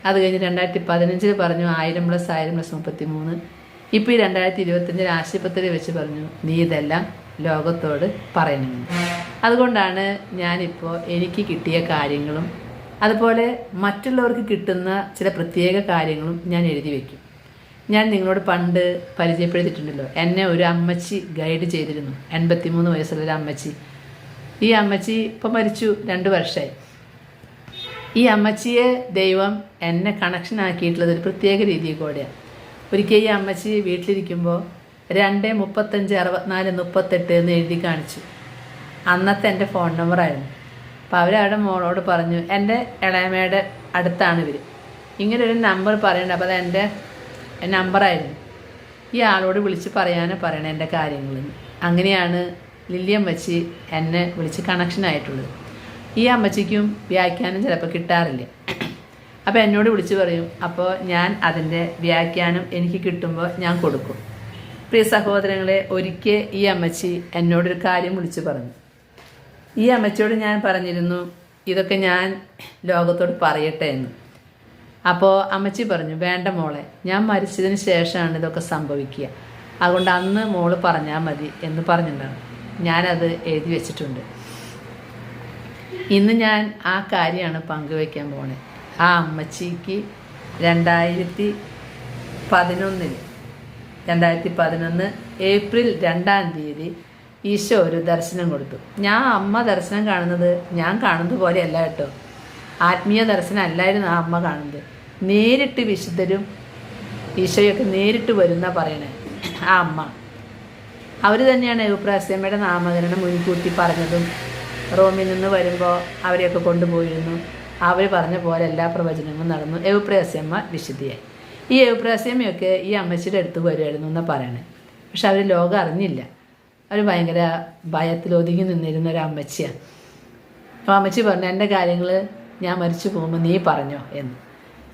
അത് കഴിഞ്ഞ് 2015 പറഞ്ഞു 1000 + 1000 + 33. ഇപ്പോൾ ഈ 2025 ആശുപത്രി വെച്ച് പറഞ്ഞു നീ ഇതെല്ലാം ലോകത്തോട് പറയണമെന്ന്. അതുകൊണ്ടാണ് ഞാനിപ്പോൾ എനിക്ക് കിട്ടിയ കാര്യങ്ങളും അതുപോലെ മറ്റുള്ളവർക്ക് കിട്ടുന്ന ചില പ്രത്യേക കാര്യങ്ങളും ഞാൻ എഴുതി വയ്ക്കും. ഞാൻ നിങ്ങളോട് പണ്ട് പരിചയപ്പെടുത്തിയിട്ടുണ്ടല്ലോ, എന്നെ ഒരു അമ്മച്ചി ഗൈഡ് ചെയ്തിരുന്നു. 83 വയസ്സുള്ളൊരു അമ്മച്ചി. ഈ അമ്മച്ചി ഇപ്പോൾ മരിച്ചു, 2 വർഷമായി. ഈ അമ്മച്ചിയെ ദൈവം എന്നെ കണക്ഷൻ ആക്കിയിട്ടുള്ളത് ഒരു പ്രത്യേക രീതിയിൽ കൂടെയാണ്. ഒരിക്കൽ ഈ അമ്മച്ചി വീട്ടിലിരിക്കുമ്പോൾ 2 35 64 38 എന്ന് എഴുതി കാണിച്ചു. അന്നത്തെ എൻ്റെ ഫോൺ നമ്പറായിരുന്നു. അപ്പോൾ അവരവിടെ മോളോട് പറഞ്ഞു, എൻ്റെ ഇളയമയുടെ അടുത്താണ് ഇവർ, ഇങ്ങനൊരു നമ്പർ പറയണ്ട. അപ്പോൾ അത് എൻ്റെ നമ്പറായിരുന്നു. ഈ ആളോട് വിളിച്ച് പറയണേ എൻ്റെ കാര്യങ്ങളെന്ന്. അങ്ങനെയാണ് ലില്ലി അമ്മച്ചി എന്നെ വിളിച്ച് കണക്ഷനായിട്ടുള്ളത്. ഈ അമ്മച്ചിക്കും വ്യാഖ്യാനം ചിലപ്പോൾ കിട്ടാറില്ല. അപ്പോൾ എന്നോട് വിളിച്ച് പറയും. അപ്പോൾ ഞാൻ അതിൻ്റെ വ്യാഖ്യാനം എനിക്ക് കിട്ടുമ്പോൾ ഞാൻ കൊടുക്കും. പ്രിയ സഹോദരങ്ങളെ, ഒരിക്കൽ ഈ അമ്മച്ചി എന്നോടൊരു കാര്യം വിളിച്ച് പറഞ്ഞു. ഈ അമ്മച്ചിയോട് ഞാൻ പറഞ്ഞിരുന്നു ഇതൊക്കെ ഞാൻ ലോകത്തോട് പറയട്ടെ എന്ന്. അപ്പോൾ അമ്മച്ചി പറഞ്ഞു, വേണ്ട മോളെ, ഞാൻ മരിച്ചതിന് ശേഷമാണ് ഇതൊക്കെ സംഭവിക്കുക, അതുകൊണ്ട് അന്ന് മോള് പറഞ്ഞാൽ മതി എന്ന് പറഞ്ഞിട്ടുണ്ടാണ്. ഞാനത് എഴുതി വെച്ചിട്ടുണ്ട്. ഇന്ന് ഞാൻ ആ കാര്യമാണ് പങ്കുവയ്ക്കാൻ പോണേ. ആ അമ്മച്ചിക്ക് 2011 ഏപ്രിൽ 2-ാം തീയതി ഈശോ ഒരു ദർശനം കൊടുത്തു. ഞാൻ അമ്മ ദർശനം കാണുന്നത് ഞാൻ കാണുന്നത് പോലെയല്ല കേട്ടോ. ആത്മീയ ദർശനം അല്ലായിരുന്നു ആ അമ്മ കാണുന്നത്. നേരിട്ട് വിശുദ്ധരും ഈശോയൊക്കെ നേരിട്ട് വരുന്ന പറയണേ ആ അമ്മ. അവർ തന്നെയാണ് എവുപ്രാസ്യമ്മയുടെ നാമകരണം മുൻകൂട്ടി പറഞ്ഞതും. റോമിൽ നിന്ന് വരുമ്പോൾ അവരെയൊക്കെ കൊണ്ടുപോയിരുന്നു. അവർ പറഞ്ഞ പോലെ എല്ലാ പ്രവചനങ്ങളും നടന്നു. എവുപ്രാസ്യമ്മ വിശുദ്ധിയായി. ഈ എവുപ്രാസ്യമ്മയൊക്കെ ഈ അമ്മച്ചിയുടെ അടുത്ത് വരുമായിരുന്നു എന്നാണ് പറയണേ. പക്ഷെ അവർ ലോകം അറിഞ്ഞില്ല. അവർ ഭയങ്കര ഭയത്തിലൊതുങ്ങി നിന്നിരുന്ന ഒരു അമ്മച്ചിയാണ്. അപ്പോൾ അമ്മച്ചി പറഞ്ഞു, എൻ്റെ കാര്യങ്ങൾ ഞാൻ മരിച്ചു പോകുമ്പോൾ നീ പറഞ്ഞോ എന്ന്.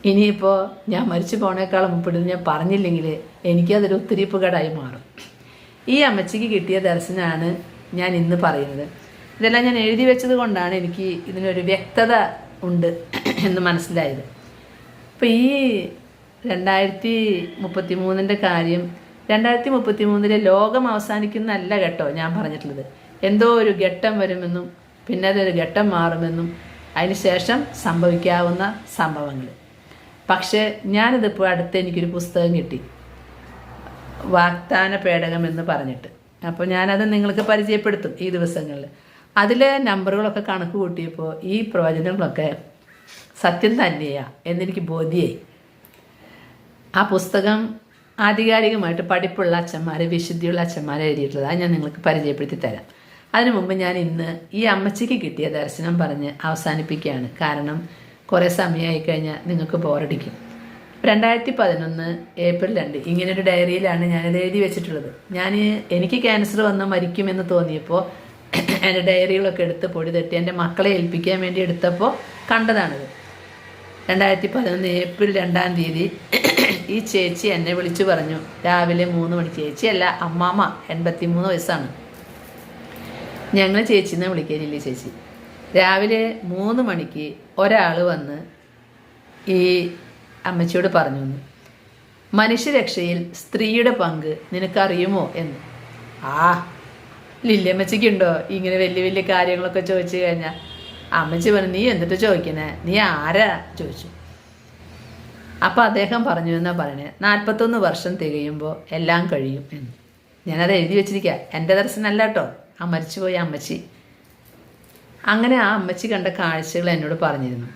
ഇനിയിപ്പോൾ ഞാൻ മരിച്ചു പോണേക്കാളും മുമ്പിട്ട് ഞാൻ പറഞ്ഞില്ലെങ്കിൽ എനിക്കതൊരു ഒത്തിരിപ്പുകേടായി മാറും. ഈ അമ്മച്ചിക്ക് കിട്ടിയ ദർശനമാണ് ഞാൻ ഇന്ന് പറയുന്നത്. ഇതെല്ലാം ഞാൻ എഴുതി വെച്ചത് കൊണ്ടാണ് എനിക്ക് ഇതിനൊരു വ്യക്തത ഉണ്ട് എന്ന് മനസ്സിലായത്. അപ്പോൾ ഈ 2033 കാര്യം 2033 ലോകം അവസാനിക്കുന്നതല്ല കേട്ടോ ഞാൻ പറഞ്ഞിട്ടുള്ളത്. എന്തോ ഒരു ഘട്ടം വരുമെന്നും പിന്നെ അതൊരു ഘട്ടം മാറുമെന്നും അതിന് ശേഷം സംഭവിക്കാവുന്ന സംഭവങ്ങൾ. പക്ഷേ ഞാനിതിപ്പോൾ അടുത്ത് എനിക്കൊരു പുസ്തകം കിട്ടി, വാഗ്ദാന പേടകം എന്ന് പറഞ്ഞിട്ട്. അപ്പോൾ ഞാനത് നിങ്ങൾക്ക് പരിചയപ്പെടുത്തും ഈ ദിവസങ്ങളിൽ. അതിലെ നമ്പറുകളൊക്കെ കണക്ക് കൂട്ടിയപ്പോൾ ഈ പ്രവചനങ്ങളൊക്കെ സത്യം തന്നെയാണ് എന്നെനിക്ക് ബോധ്യമായി. ആ പുസ്തകം ആധികാരികമായിട്ട് പഠിപ്പുള്ള അച്ഛന്മാർ, വിശുദ്ധിയുള്ള അച്ഛന്മാരെ എഴുതിയിട്ടുള്ളത്. അത് ഞാൻ നിങ്ങൾക്ക് പരിചയപ്പെടുത്തി തരാം. അതിനു മുമ്പ് ഞാൻ ഇന്ന് ഈ അമ്മച്ചിക്ക് കിട്ടിയ ദർശനം പറഞ്ഞ് അവസാനിപ്പിക്കുകയാണ്. കാരണം കുറേ സമയമായി കഴിഞ്ഞാൽ നിങ്ങൾക്ക് ബോറടിക്കും. 2011 ഏപ്രിൽ 2 ഇങ്ങനൊരു ഡയറിയിലാണ് ഞാനിത് എഴുതി വെച്ചിട്ടുള്ളത്. എനിക്ക് ക്യാൻസർ വന്ന് മരിക്കുമെന്ന് തോന്നിയപ്പോൾ എൻ്റെ ഡയറികളൊക്കെ എടുത്ത് പൊടി തട്ടി എൻ്റെ മക്കളെ ഏൽപ്പിക്കാൻ വേണ്ടി എടുത്തപ്പോൾ കണ്ടതാണിത്. 2011 ഏപ്രിൽ 2-ാം തീയതി ഈ ചേച്ചി എന്നെ വിളിച്ചു പറഞ്ഞു രാവിലെ 3 മണിക്ക്. ചേച്ചിയല്ല, അമ്മാമ്മ, 83 വയസ്സാണ്. ഞങ്ങൾ ചേച്ചിന്ന് വിളിക്കാനില്ലേ ചേച്ചി. രാവിലെ 3 മണിക്ക് ഒരാൾ വന്ന് ഈ അമ്മച്ചിയോട് പറഞ്ഞു, മനുഷ്യരക്ഷയിൽ സ്ത്രീയുടെ പങ്ക് നിനക്കറിയുമോ എന്ന്. ലില്ലിയമ്മച്ചിക്കുണ്ടോ ഇങ്ങനെ വലിയ വലിയ കാര്യങ്ങളൊക്കെ ചോദിച്ചു കഴിഞ്ഞാൽ? അമ്മച്ചി പറഞ്ഞു, നീ എന്നിട്ട് ചോദിക്കണേ, നീ ആരാ ചോദിച്ചു. അപ്പം അദ്ദേഹം പറഞ്ഞു എന്നാ പറയണേ, 41 വർഷം തികയുമ്പോൾ എല്ലാം കഴിയും എന്ന്. ഞാനത് എഴുതി വെച്ചിരിക്കുക. എൻ്റെ ദർശനമല്ല കേട്ടോ, ആ മരിച്ചുപോയ അമ്മച്ചി. അങ്ങനെ ആ അമ്മച്ചി കണ്ട കാഴ്ചകൾ എന്നോട് പറഞ്ഞിരുന്നു.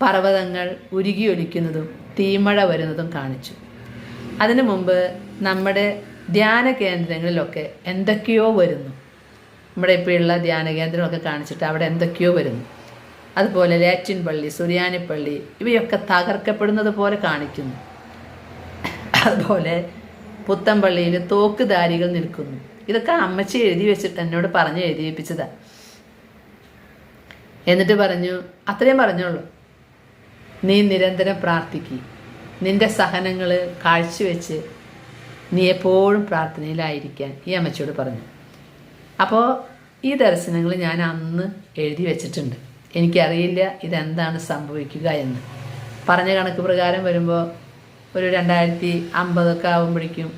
പർവ്വതങ്ങൾ ഉരുകിയൊലിക്കുന്നതും തീമഴ വരുന്നതും കാണിച്ചു. അതിനു മുമ്പ് നമ്മുടെ ധ്യാന കേന്ദ്രങ്ങളിലൊക്കെ എന്തൊക്കെയോ വരുന്നു. നമ്മുടെ ഇപ്പോഴുള്ള ധ്യാന കേന്ദ്രമൊക്കെ കാണിച്ചിട്ട് അവിടെ എന്തൊക്കെയോ വരുന്നു. അതുപോലെ ലാറ്റിൻ പള്ളി, സുറിയാനി പള്ളി ഇവയൊക്കെ തകർക്കപ്പെടുന്നത് പോലെ കാണിക്കുന്നു. അതുപോലെ പുത്തൻപള്ളിയിൽ തോക്കുധാരികൾ നിൽക്കുന്നു. ഇതൊക്കെ അമ്മച്ചി എഴുതി വെച്ചിട്ട് എന്നോട് പറഞ്ഞ് എഴുതിയിപ്പിച്ചതാണ്. എന്നിട്ട് പറഞ്ഞു, അത്രയും പറഞ്ഞോളൂ, നീ നിരന്തരം പ്രാർത്ഥിക്കുക, നിന്റെ സഹനങ്ങൾ കാഴ്ചവെച്ച് നീ എപ്പോഴും പ്രാർത്ഥനയിലായിരിക്കാൻ ഈ അമ്മച്ചിയോട് പറഞ്ഞു. അപ്പോൾ ഈ ദർശനങ്ങൾ ഞാൻ അന്ന് എഴുതി വെച്ചിട്ടുണ്ട്. എനിക്കറിയില്ല ഇതെന്താണ് സംഭവിക്കുക എന്ന്. പറഞ്ഞ കണക്ക് പ്രകാരം വരുമ്പോൾ ഒരു 2050 ആകുമ്പോഴേക്കും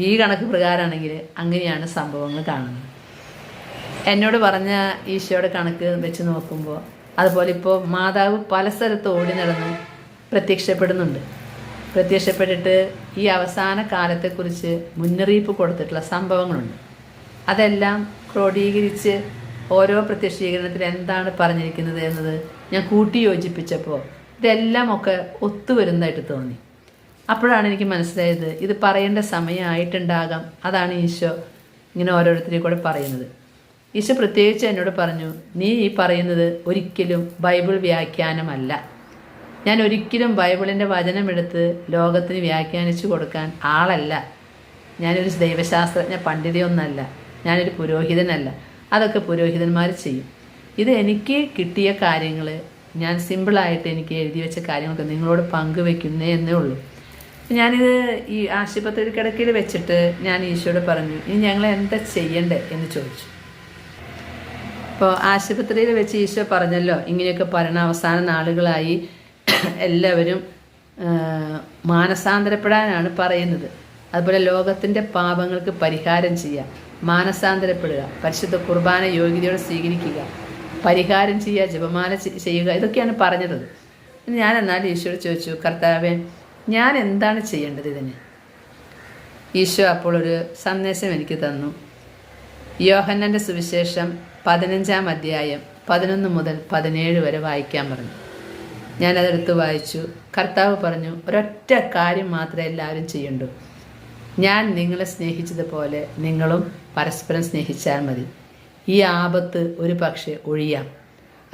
ഈ കണക്ക് പ്രകാരമാണെങ്കിൽ അങ്ങനെയാണ് സംഭവങ്ങൾ കാണുന്നത്. എന്നോട് പറഞ്ഞ ഈശോയുടെ കണക്ക് വെച്ച് നോക്കുമ്പോൾ അതുപോലെ ഇപ്പോൾ മാതാവ് പല സ്ഥലത്ത് ഓടി നടന്ന് പ്രത്യക്ഷപ്പെടുന്നുണ്ട്. പ്രത്യക്ഷപ്പെട്ടിട്ട് ഈ അവസാന കാലത്തെക്കുറിച്ച് മുന്നറിയിപ്പ് കൊടുത്തിട്ടുള്ള സംഭവങ്ങളുണ്ട്. അതെല്ലാം ക്രോഡീകരിച്ച് ഓരോ പ്രത്യക്ഷീകരണത്തിൽ എന്താണ് പറഞ്ഞിരിക്കുന്നത് എന്നത് ഞാൻ കൂട്ടി യോജിപ്പിച്ചപ്പോൾ ഇതെല്ലാം ഒക്കെ ഒത്തുവരുന്നതായിട്ട് തോന്നി. അപ്പോഴാണ് എനിക്ക് മനസ്സിലായത് ഇത് പറയേണ്ട സമയമായിട്ടുണ്ടാകാം. അതാണ് ഈശോ ഇങ്ങനെ ഓരോരുത്തരെയും കൂടെ പറയുന്നത്. ഈശോ പ്രത്യേകിച്ച് എന്നോട് പറഞ്ഞു, നീ ഈ പറയുന്നത് ഒരിക്കലും ബൈബിൾ വ്യാഖ്യാനമല്ല. ഞാൻ ഒരിക്കലും ബൈബിളിൻ്റെ വചനമെടുത്ത് ലോകത്തിന് വ്യാഖ്യാനിച്ചു കൊടുക്കാൻ ആളല്ല. ഞാനൊരു ദൈവശാസ്ത്രജ്ഞ പണ്ഡിതയൊന്നല്ല, ഞാനൊരു പുരോഹിതനല്ല. അതൊക്കെ പുരോഹിതന്മാർ ചെയ്യും. ഇത് എനിക്ക് കിട്ടിയ കാര്യങ്ങൾ ഞാൻ സിമ്പിളായിട്ട് എനിക്ക് എഴുതി വെച്ച കാര്യങ്ങളൊക്കെ നിങ്ങളോട് പങ്കുവെക്കുന്നേ എന്നേ ഉള്ളൂ. ഞാനിത് ഈ ആശുപത്രി കിടക്കയിൽ വെച്ചിട്ട് ഞാൻ ഈശോയോട് പറഞ്ഞു, ഇനി ഞങ്ങൾ എന്താ ചെയ്യണ്ടേ എന്ന് ചോദിച്ചു. അപ്പോൾ ആശുപത്രിയിൽ വെച്ച് ഈശോ പറഞ്ഞല്ലോ, ഇങ്ങനെയൊക്കെ പറയുന്ന അവസാന നാളുകളായി എല്ലാവരും മാനസാന്തരപ്പെടാനാണ് പറയുന്നത്. അതുപോലെ ലോകത്തിൻ്റെ പാപങ്ങൾക്ക് പരിഹാരം ചെയ്യുക, മാനസാന്തരപ്പെടുക, പരിശുദ്ധ കുർബാന യോഗ്യതയോടെ സ്വീകരിക്കുക, പരിഹാരം ചെയ്യുക, ജപമാല ചെയ്യുക, ഇതൊക്കെയാണ് പറഞ്ഞത്. ഞാൻ എന്നാലും ഈശോയോട് ചോദിച്ചു, കർത്താവേ ഞാൻ എന്താണ് ചെയ്യേണ്ടത് ഇതിന്? ഈശോ അപ്പോൾ ഒരു സന്ദേശം എനിക്ക് തന്നു. യോഹന്നാൻ്റെ സുവിശേഷം 15-ാം അധ്യായം 11 മുതൽ 17 വരെ വായിക്കാൻ പറഞ്ഞു. ഞാനതെടുത്ത് വായിച്ചു. കർത്താവ് പറഞ്ഞു, ഒരൊറ്റ കാര്യം മാത്രമേ എല്ലാവരും ചെയ്യണ്ടൂ. ഞാൻ നിങ്ങളെ സ്നേഹിച്ചതുപോലെ നിങ്ങളും പരസ്പരം സ്നേഹിച്ചാൽ മതി. ഈ ആപത്ത് ഒരു പക്ഷേ ഒഴിയാം,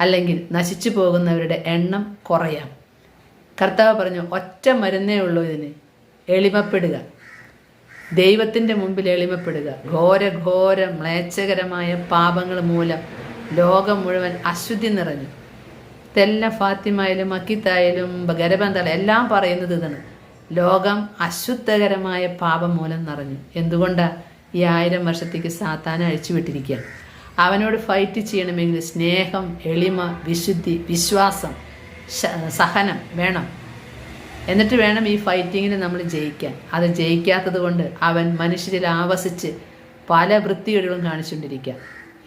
അല്ലെങ്കിൽ നശിച്ചു പോകുന്നവരുടെ എണ്ണം കുറയാം. കർത്താവ് പറഞ്ഞു, ഒറ്റ മരുന്നേ ഉള്ളൂ ഇതിന്, എളിമപ്പെടുക, ദൈവത്തിൻ്റെ മുമ്പിൽ എളിമപ്പെടുക. ഘോര മ്ലേച്ഛകരമായ പാപങ്ങൾ മൂലം ലോകം മുഴുവൻ അശുദ്ധി നിറഞ്ഞു. ഇതെല്ലാം ഫാത്തിമയിലും മക്കിത്തായാലും ഗരബന്താലും എല്ലാം പറയുന്നത് ഇതാണ്. ലോകം അശുദ്ധകരമായ പാപം മൂലം നിറഞ്ഞു. എന്തുകൊണ്ടാണ്? ഈ 1000 വർഷത്തേക്ക് സാത്താനെ അഴിച്ചുവിട്ടിരിക്കുക. അവനോട് ഫൈറ്റ് ചെയ്യണമെങ്കിൽ സ്നേഹം, എളിമ, വിശുദ്ധി, വിശ്വാസം, സഹനം വേണം. എന്നിട്ട് വേണം ഈ ഫൈറ്റിങ്ങിന് നമ്മൾ ജയിക്കാൻ. അത് ജയിക്കാത്തത് കൊണ്ട് അവൻ മനുഷ്യരിൽ ആവസിച്ച് പല വൃത്തികേടുകളും കാണിച്ചുകൊണ്ടിരിക്കുക.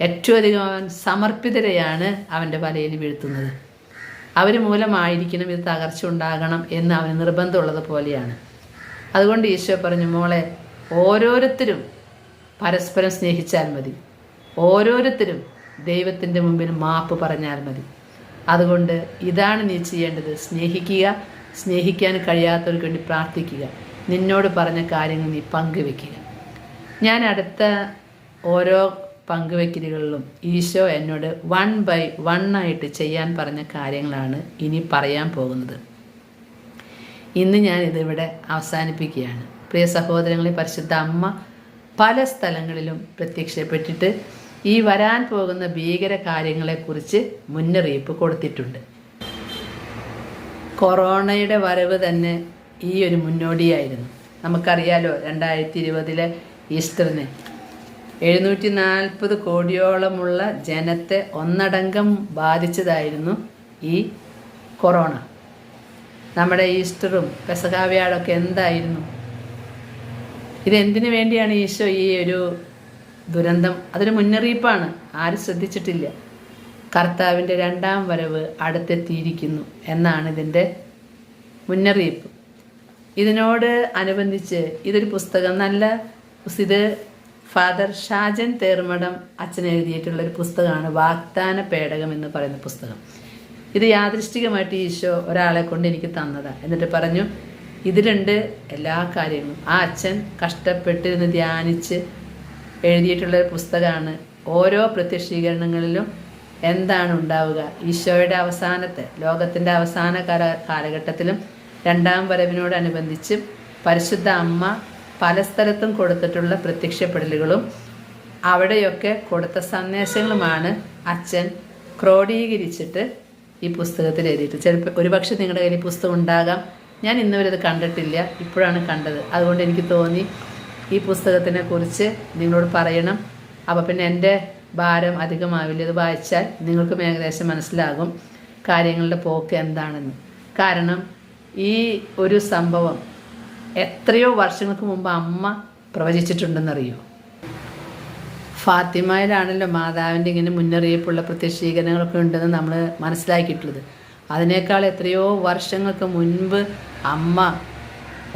ഏറ്റവും അധികം അവൻ സമർപ്പിതരെയാണ് അവൻ്റെ വലയിൽ വീഴ്ത്തുന്നത്. അവർ മൂലമായിരിക്കണം ഇത് തകർച്ച ഉണ്ടാകണം എന്ന് അവന് നിർബന്ധമുള്ളത് പോലെയാണ്. അതുകൊണ്ട് ഈശോ പറഞ്ഞു, മോളെ, ഓരോരുത്തരും പരസ്പരം സ്നേഹിച്ചാൽ മതി, ഓരോരുത്തരും ദൈവത്തിൻ്റെ മുമ്പിൽ മാപ്പ് പറഞ്ഞാൽ മതി. അതുകൊണ്ട് ഇതാണ് നീ ചെയ്യേണ്ടത്. സ്നേഹിക്കുക, സ്നേഹിക്കാൻ കഴിയാത്തവർക്ക് വേണ്ടി പ്രാർത്ഥിക്കുക, നിന്നോട് പറഞ്ഞ കാര്യങ്ങൾ നീ പങ്കുവെക്കുക. ഞാൻ അടുത്ത ഓരോ പങ്കുവെക്കലുകളിലും ഈശോ എന്നോട് 1 by 1 ആയിട്ട് ചെയ്യാൻ പറഞ്ഞ കാര്യങ്ങളാണ് ഇനി പറയാൻ പോകുന്നത്. ഇന്ന് ഞാൻ ഇതിവിടെ അവസാനിപ്പിക്കുകയാണ്. പ്രിയ സഹോദരങ്ങളെ, പരിശുദ്ധ അമ്മ പല സ്ഥലങ്ങളിലും പ്രത്യക്ഷപ്പെട്ടിട്ട് ഈ വരാൻ പോകുന്ന ഭീകര കാര്യങ്ങളെക്കുറിച്ച് മുന്നറിയിപ്പ് കൊടുത്തിട്ടുണ്ട്. കൊറോണയുടെ വരവ് തന്നെ ഈ ഒരു മുന്നോടിയായിരുന്നു. നമുക്കറിയാലോ, 2020 ഈസ്റ്ററിന് 740 കോടിയോളമുള്ള ജനത്തെ ഒന്നടങ്കം ബാധിച്ചതായിരുന്നു ഈ കൊറോണ. നമ്മുടെ ഈസ്റ്ററും പെസഹാവ്യാഴമൊക്കെ എന്തായിരുന്നു? ഇതെന്തിനു വേണ്ടിയാണ് ഈശോ ഈ ഒരു ദുരന്തം? അതൊരു മുന്നറിയിപ്പാണ്. ആരും ശ്രദ്ധിച്ചിട്ടില്ല. കർത്താവിൻ്റെ 2ാം വരവ് അടുത്തെത്തിയിരിക്കുന്നു എന്നാണ് ഇതിൻ്റെ മുന്നറിയിപ്പ്. ഇതിനോട് അനുബന്ധിച്ച് ഇതൊരു പുസ്തകം, ഇത് ഫാദർ ഷാജൻ തേർമഠം അച്ഛൻ എഴുതിയിട്ടുള്ളൊരു പുസ്തകമാണ്, വാഗ്ദാന പേടകം എന്ന് പറയുന്ന പുസ്തകം. ഇത് യാദൃശ്ചികമായിട്ട് ഈശോ ഒരാളെ കൊണ്ട് എനിക്ക് തന്നതാണ്. എന്നിട്ട് പറഞ്ഞു, ഇതിലുണ്ട് എല്ലാ കാര്യങ്ങളും. ആ അച്ഛൻ കഷ്ടപ്പെട്ടിരുന്ന് ധ്യാനിച്ച് എഴുതിയിട്ടുള്ളൊരു പുസ്തകമാണ്. ഓരോ പ്രത്യക്ഷീകരണങ്ങളിലും എന്താണ് ഉണ്ടാവുക? ഈശോയുടെ അവസാനത്തെ ലോകത്തിൻ്റെ അവസാന കാലഘട്ടത്തിലും രണ്ടാം വരവിനോടനുബന്ധിച്ചും പരിശുദ്ധ അമ്മ പല സ്ഥലത്തും കൊടുത്തിട്ടുള്ള പ്രത്യക്ഷപ്പെടലുകളും അവിടെയൊക്കെ കൊടുത്ത സന്ദേശങ്ങളുമാണ് അച്ഛൻ ക്രോഡീകരിച്ചിട്ട് ഈ പുസ്തകത്തിൽ എഴുതിയിട്ട്. ചിലപ്പോൾ ഒരുപക്ഷെ നിങ്ങളുടെ കയ്യിൽ ഈ പുസ്തകം ഉണ്ടാകാം. ഞാൻ ഇന്നുവരെ അത് കണ്ടിട്ടില്ല, ഇപ്പോഴാണ് കണ്ടത്. അതുകൊണ്ട് എനിക്ക് തോന്നി ഈ പുസ്തകത്തിനെ കുറിച്ച് നിങ്ങളോട് പറയണം. അപ്പോൾ പിന്നെ എൻ്റെ ഭാരം അധികമാവില്ല. ഇത് വായിച്ചാൽ നിങ്ങൾക്കും ഏകദേശം മനസ്സിലാകും കാര്യങ്ങളുടെ പോക്ക് എന്താണെന്ന്. കാരണം ഈ ഒരു സംഭവം എത്രയോ വർഷങ്ങൾക്ക് മുമ്പ് അമ്മ പ്രവചിച്ചിട്ടുണ്ടെന്നറിയോ? ഫാത്തിമയിലാണല്ലോ മാതാവിൻ്റെ ഇങ്ങനെ മുന്നറിയിപ്പുള്ള പ്രത്യക്ഷീകരണങ്ങളൊക്കെ ഉണ്ടെന്ന് നമ്മൾ മനസ്സിലാക്കിയിട്ടുള്ളത്. അതിനേക്കാൾ എത്രയോ വർഷങ്ങൾക്ക് മുൻപ് അമ്മ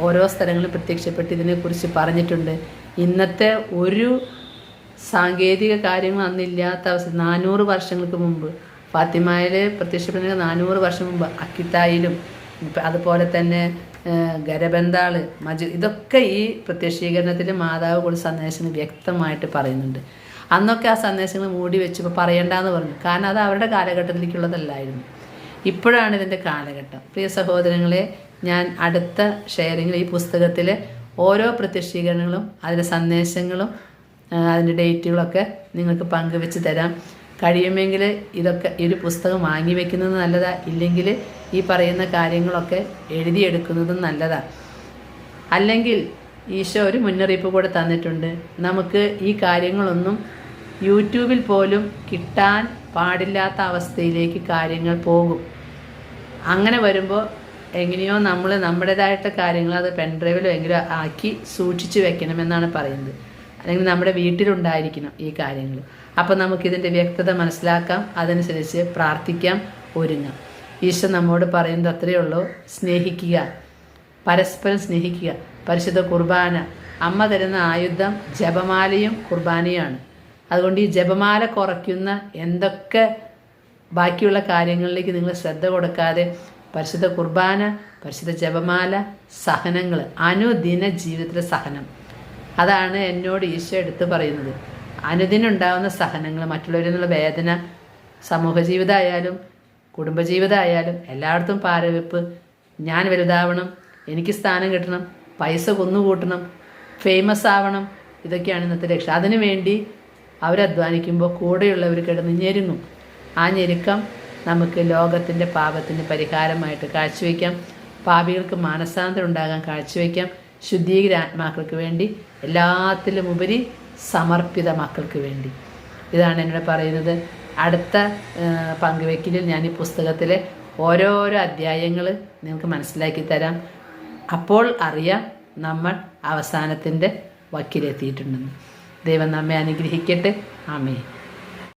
ഓരോ സ്ഥലങ്ങളിൽ പ്രത്യക്ഷപ്പെട്ട് ഇതിനെക്കുറിച്ച് പറഞ്ഞിട്ടുണ്ട്. ഇന്നത്തെ ഒരു സാങ്കേതിക കാര്യങ്ങൾ അന്നില്ലാത്ത അവസ്ഥ 400 വർഷങ്ങൾക്ക് മുമ്പ് ഫാത്തിമയിൽ പ്രത്യക്ഷപ്പെടുന്ന 400 വർഷം മുമ്പ് അക്കിത്തായിലും അതുപോലെ തന്നെ ഗരബന്താള് ഇതൊക്കെ ഈ പ്രത്യക്ഷീകരണത്തിൽ മാതാവ് കൊടുത്ത സന്ദേശങ്ങൾ വ്യക്തമായിട്ട് പറയുന്നുണ്ട്. അന്നൊക്കെ ആ സന്ദേശങ്ങൾ മൂടി വെച്ചപ്പോൾ പറയണ്ടെന്ന് പറഞ്ഞു. കാരണം അത് അവരുടെ കാലഘട്ടത്തിലേക്കുള്ളതല്ലായിരുന്നു. ഇപ്പോഴാണ് ഇതിൻ്റെ കാലഘട്ടം. പ്രിയ സഹോദരങ്ങളെ, ഞാൻ അടുത്ത ഷെയറിങ്ങിൽ ഈ പുസ്തകത്തിലെ ഓരോ പ്രത്യക്ഷീകരണങ്ങളും അതിൻ്റെ സന്ദേശങ്ങളും അതിൻ്റെ ഡേറ്റുകളൊക്കെ നിങ്ങൾക്ക് പങ്കുവെച്ച് തരാം. കഴിയുമെങ്കിൽ ഇതൊക്കെ ഈ ഒരു പുസ്തകം വാങ്ങി വെക്കുന്നത് നല്ലതാണ്. ഇല്ലെങ്കിൽ ഈ പറയുന്ന കാര്യങ്ങളൊക്കെ എഴുതിയെടുക്കുന്നതും നല്ലതാണ്. അല്ലെങ്കിൽ ഈശോ ഒരു മുന്നറിയിപ്പ് കൂടെ തന്നിട്ടുണ്ട്. നമുക്ക് ഈ കാര്യങ്ങളൊന്നും യൂട്യൂബിൽ പോലും കിട്ടാൻ പാടില്ലാത്ത അവസ്ഥയിലേക്ക് കാര്യങ്ങൾ പോകും. അങ്ങനെ വരുമ്പോൾ എങ്ങനെയോ നമ്മൾ നമ്മുടേതായിട്ട് കാര്യങ്ങൾ അത് പെൻഡ്രൈവിലോ എങ്കിലും ആക്കി സൂക്ഷിച്ച് വെക്കണമെന്നാണ് പറയുന്നത്. അല്ലെങ്കിൽ നമ്മുടെ വീട്ടിലുണ്ടായിരിക്കണം ഈ കാര്യങ്ങൾ. അപ്പോൾ നമുക്കിതിൻ്റെ വ്യക്തത മനസ്സിലാക്കാം, അതനുസരിച്ച് പ്രാർത്ഥിക്കാം, ഒരുങ്ങാം. ഈശോ നമ്മോട് പറയുന്നത് അത്രയേ ഉള്ളൂ: സ്നേഹിക്കുക, പരസ്പരം സ്നേഹിക്കുക. പരിശുദ്ധ കുർബാന, അമ്മ തരുന്ന ആയുധം ജപമാലയും കുർബാനയുമാണ്. അതുകൊണ്ട് ഈ ജപമാല കുറയ്ക്കുന്ന എന്തൊക്കെ ബാക്കിയുള്ള കാര്യങ്ങളിലേക്ക് നിങ്ങൾ ശ്രദ്ധ കൊടുക്കാതെ പരിശുദ്ധ കുർബാന, പരിശുദ്ധ ജപമാല, സഹനങ്ങൾ, അനുദിന ജീവിതത്തിലെ സഹനം, അതാണ് എന്നോട് ഈശോ എടുത്ത് പറയുന്നത്. അനുദിനുണ്ടാകുന്ന സഹനങ്ങൾ, മറ്റുള്ളവരിൽ നിന്നുള്ള വേദന, സമൂഹ ജീവിതമായാലും കുടുംബജീവിതമായാലും എല്ലായിടത്തും പാരവെപ്പ്, ഞാൻ വലുതാവണം, എനിക്ക് സ്ഥാനം കിട്ടണം, പൈസ കുന്നുകൂട്ടണം, ഫേമസ് ആവണം, ഇതൊക്കെയാണ് ഇന്നത്തെ ലക്ഷ്യം. അതിനു വേണ്ടി അവരധ്വാനിക്കുമ്പോൾ കൂടെയുള്ളവർ കിടന്ന് ഞെരുങ്ങും. ആ ഞെരുക്കം നമുക്ക് ലോകത്തിൻ്റെ പാപത്തിന് പരിഹാരമായിട്ട് കാഴ്ചവെക്കാം. പാപികൾക്ക് മാനസാന്തരം ഉണ്ടാകാൻ കാഴ്ചവെക്കാം. ശുദ്ധീകര ആത്മാക്കൾക്ക് വേണ്ടി, എല്ലാത്തിലും ഉപരി സമർപ്പിത മക്കൾക്ക് വേണ്ടി. ഇതാണ് എന്നോട് പറയുന്നത്. അടുത്ത പങ്കുവെക്കലിൽ ഞാൻ ഈ പുസ്തകത്തിലെ ഓരോരോ അധ്യായങ്ങൾ നിങ്ങൾക്ക് മനസ്സിലാക്കി തരാം. അപ്പോൾ അറിയാം നമ്മൾ അവസാനത്തിൻ്റെ വക്കിലെത്തിയിട്ടുണ്ടെന്ന്. ദൈവം നമ്മെ അനുഗ്രഹിക്കട്ടെ. ആമേൻ.